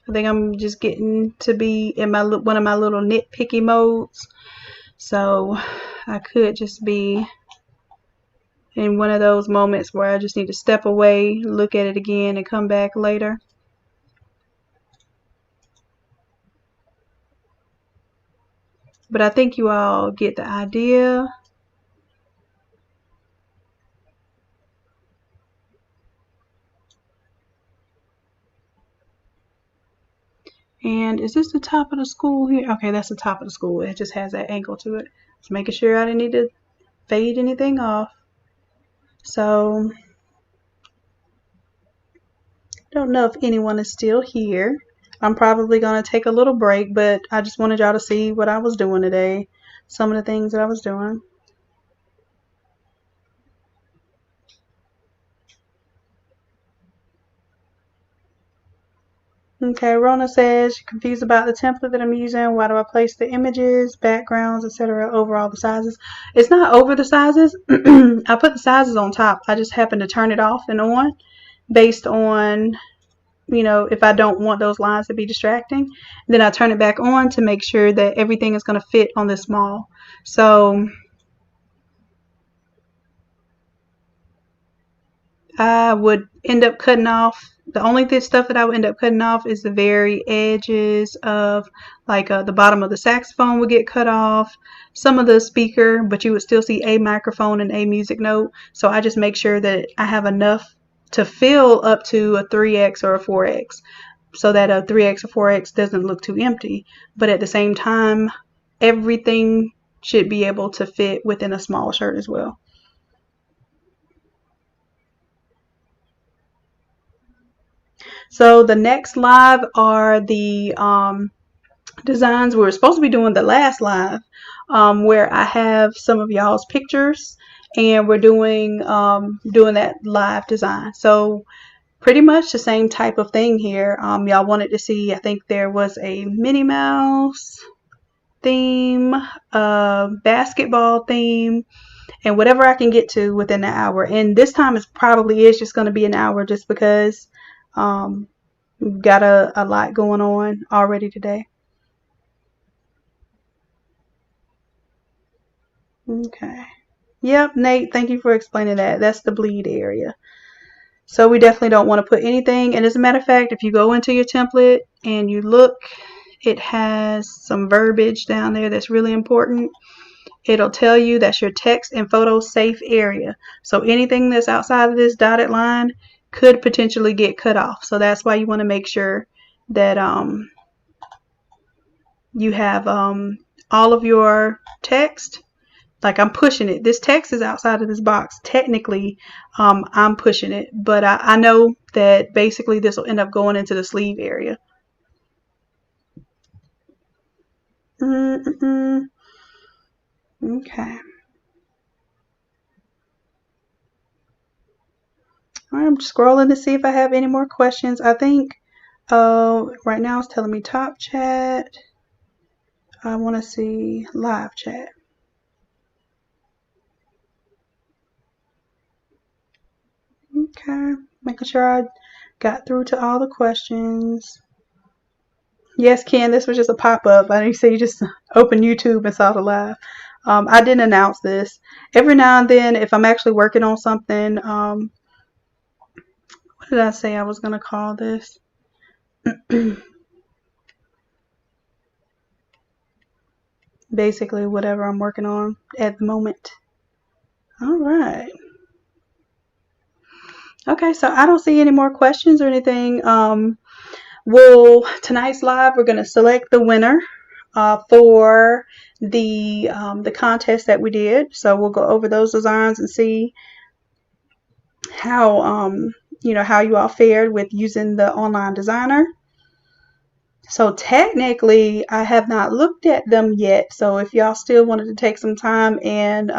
I think I'm just getting to be in my one of my little nitpicky modes. So I could just be in one of those moments where I just need to step away, look at it again, and come back later. But I think you all get the idea. And is this the top of the school here? Okay, that's the top of the school. It just has that angle to it. Just making sure I didn't need to fade anything off. So, don't know if anyone is still here. I'm probably going to take a little break, but I just wanted y'all to see what I was doing today. Some of the things that I was doing. Okay, Rona says, confused about the template that I'm using. Why do I place the images, backgrounds, etc. over all the sizes? It's not over the sizes. I put the sizes on top. I just happen to turn it off and on based on, you know, if I don't want those lines to be distracting. Then I turn it back on to make sure that everything is going to fit on this small. So I would end up cutting off, the only stuff that I would end up cutting off is the very edges of, like the bottom of the saxophone would get cut off, some of the speaker, but you would still see a microphone and a music note. So I just make sure that I have enough to fill up to a 3x or a 4x, so that a 3x or 4x doesn't look too empty. But at the same time, everything should be able to fit within a small shirt as well. So the next live are the designs. We were supposed to be doing the last live where I have some of y'all's pictures, and we're doing that live design. So pretty much the same type of thing here. Y'all wanted to see, I think there was a Minnie Mouse theme, basketball theme, and whatever I can get to within the hour. And this time it probably is just going to be an hour, just because we've got a lot going on already today. Okay. Yep, Nate, thank you for explaining that. That's the bleed area. So we definitely don't want to put anything. And as a matter of fact, if you go into your template and you look, it has some verbiage down there that's really important. It'll tell you that's your text and photo safe area. So anything that's outside of this dotted line could potentially get cut off. So that's why you want to make sure that you have all of your text. Like, I'm pushing it. This text is outside of this box. Technically, I'm pushing it, but I know that basically this will end up going into the sleeve area. Okay. I'm scrolling to see if I have any more questions. I think right now it's telling me top chat. I want to see live chat. Okay, making sure I got through to all the questions. Yes, Ken, this was just a pop-up. I didn't say you just opened YouTube and saw the live. I didn't announce this. Every now and then, if I'm actually working on something, what did I say I was going to call this? Basically, whatever I'm working on at the moment. All right. Okay, so I don't see any more questions or anything. Tonight's live, we're going to select the winner for the contest that we did. So we'll go over those designs and see how how you all fared with using the online designer. So technically, I have not looked at them yet. So if y'all still wanted to take some time and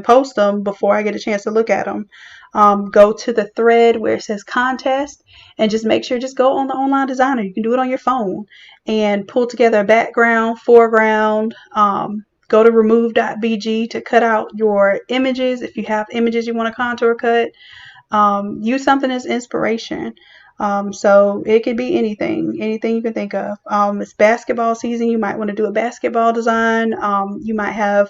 post them before I get a chance to look at them, go to the thread where it says contest, and just make sure, just go on the online designer. You can do it on your phone and pull together a background, foreground. Go to remove.bg to cut out your images. If you have images you want to contour cut, use something as inspiration. So it could be anything you can think of. It's basketball season. You might want to do a basketball design. You might have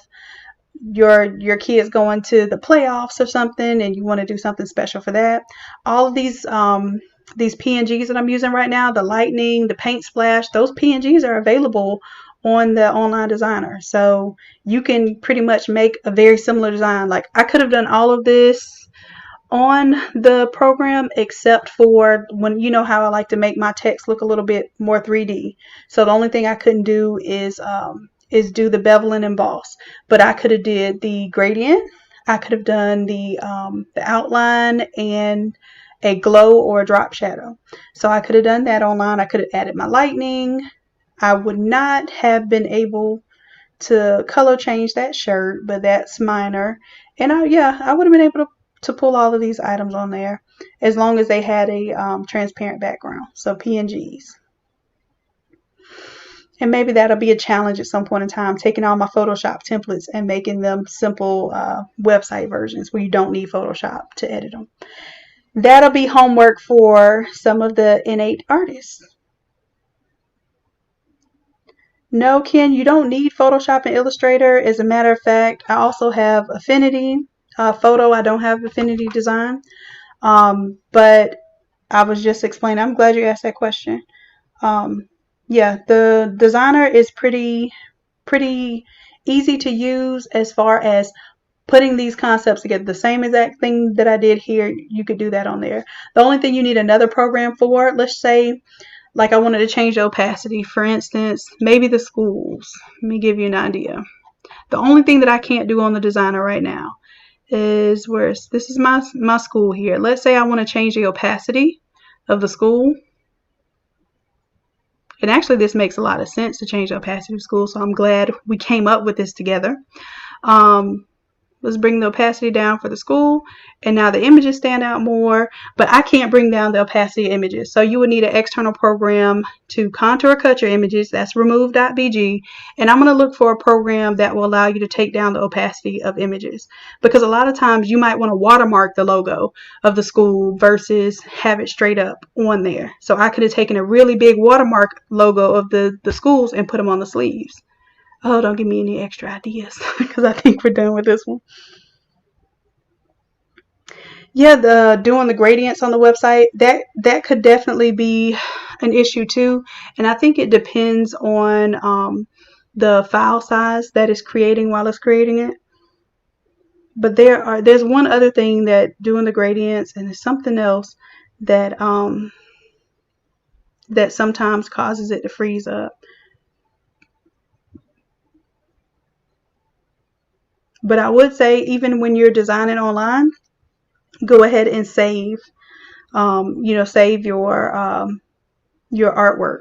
your kids going to the playoffs or something, and you want to do something special for that. All of these PNGs that I'm using right now, the lightning, the paint splash, those PNGs are available on the online designer. So you can pretty much make a very similar design. Like I could have done all of this on the program except for when, you know how I like to make my text look a little bit more 3D. So the only thing I couldn't do is do the bevel and emboss. But I could have did the gradient. I could have done the outline and a glow or a drop shadow. So I could have done that online. I could have added my lightning. I would not have been able to color change that shirt, but that's minor. And I would have been able to pull all of these items on there as long as they had a transparent background. So PNGs. And maybe that'll be a challenge at some point in time, taking all my Photoshop templates and making them simple website versions where you don't need Photoshop to edit them. That'll be homework for some of the innate artists. No, Ken, you don't need Photoshop and Illustrator. As a matter of fact, I also have Affinity Photo. I don't have Affinity Design. But I was just explaining. I'm glad you asked that question. Yeah, the designer is pretty easy to use as far as putting these concepts together. The same exact thing that I did here, you could do that on there. The only thing you need another program for, let's say, like I wanted to change the opacity, for instance, maybe the schools. Let me give you an idea. The only thing that I can't do on the designer right now is this is my school here. Let's say I want to change the opacity of the school. And actually this makes a lot of sense to change the opacity of school, so I'm glad we came up with this together. Let's bring the opacity down for the school, and now the images stand out more, but I can't bring down the opacity of images. So you would need an external program to contour cut your images. That's remove.bg, and I'm going to look for a program that will allow you to take down the opacity of images, because a lot of times you might want to watermark the logo of the school versus have it straight up on there. So I could have taken a really big watermark logo of the schools and put them on the sleeves. Oh, don't give me any extra ideas because I think we're done with this one. Yeah, doing the gradients on the website, that could definitely be an issue too. And I think it depends on the file size that it's creating while it's creating it. But there's one other thing that doing the gradients, and there's something else that that sometimes causes it to freeze up. But I would say even when you're designing online, go ahead and save, save your artwork.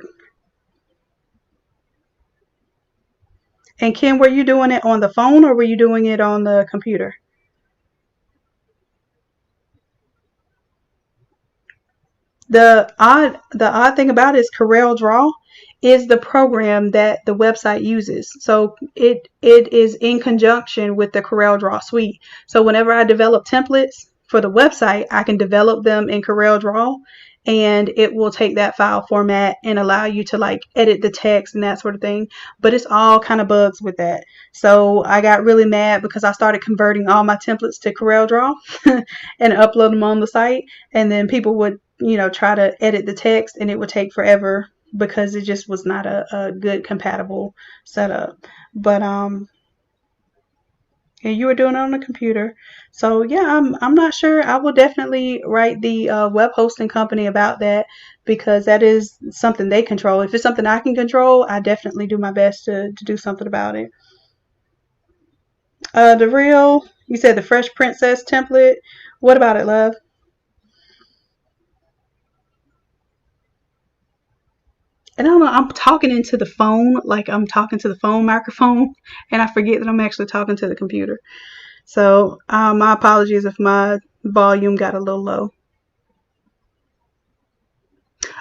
And Ken, were you doing it on the phone or were you doing it on the computer? The odd thing about it is CorelDRAW is the program that the website uses. So it is in conjunction with the CorelDRAW suite. So whenever I develop templates for the website, I can develop them in CorelDRAW, and it will take that file format and allow you to like edit the text and that sort of thing. But it's all kind of bugs with that. So I got really mad because I started converting all my templates to CorelDRAW and upload them on the site, and then people would try to edit the text and it would take forever because it just was not a good compatible setup. But and you were doing it on the computer. So yeah, I'm not sure. I will definitely write the web hosting company about that, because that is something they control. If it's something I can control, I definitely do my best to do something about it. You said the Fresh Princess template. What about it, love? And I don't know, I'm talking into the phone, like I'm talking to the phone microphone, and I forget that I'm actually talking to the computer. So my apologies if my volume got a little low.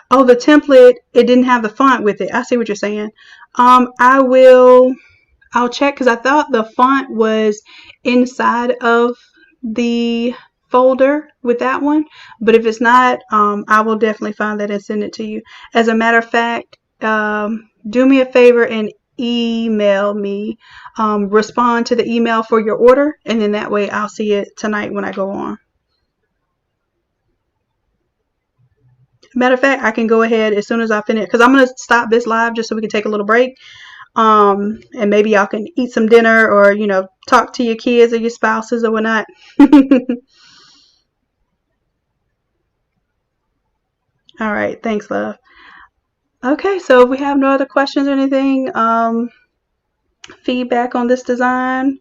Oh, the template, it didn't have the font with it. I see what you're saying. I'll check, because I thought the font was inside of the folder with that one. But if it's not, I will definitely find that and send it to you. As a matter of fact, do me a favor and email me, respond to the email for your order, and then that way I'll see it tonight when I go on. Matter of fact, I can go ahead as soon as I finish, because I'm going to stop this live just so we can take a little break. And maybe y'all can eat some dinner, or, you know, talk to your kids or your spouses or whatnot. All right. Thanks, love. Okay. So if we have no other questions or anything, feedback on this design,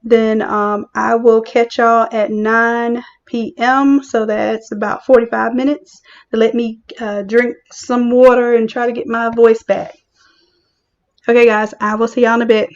then I will catch y'all at 9 p.m. So that's about 45 minutes to let me drink some water and try to get my voice back. Okay, guys, I will see y'all in a bit.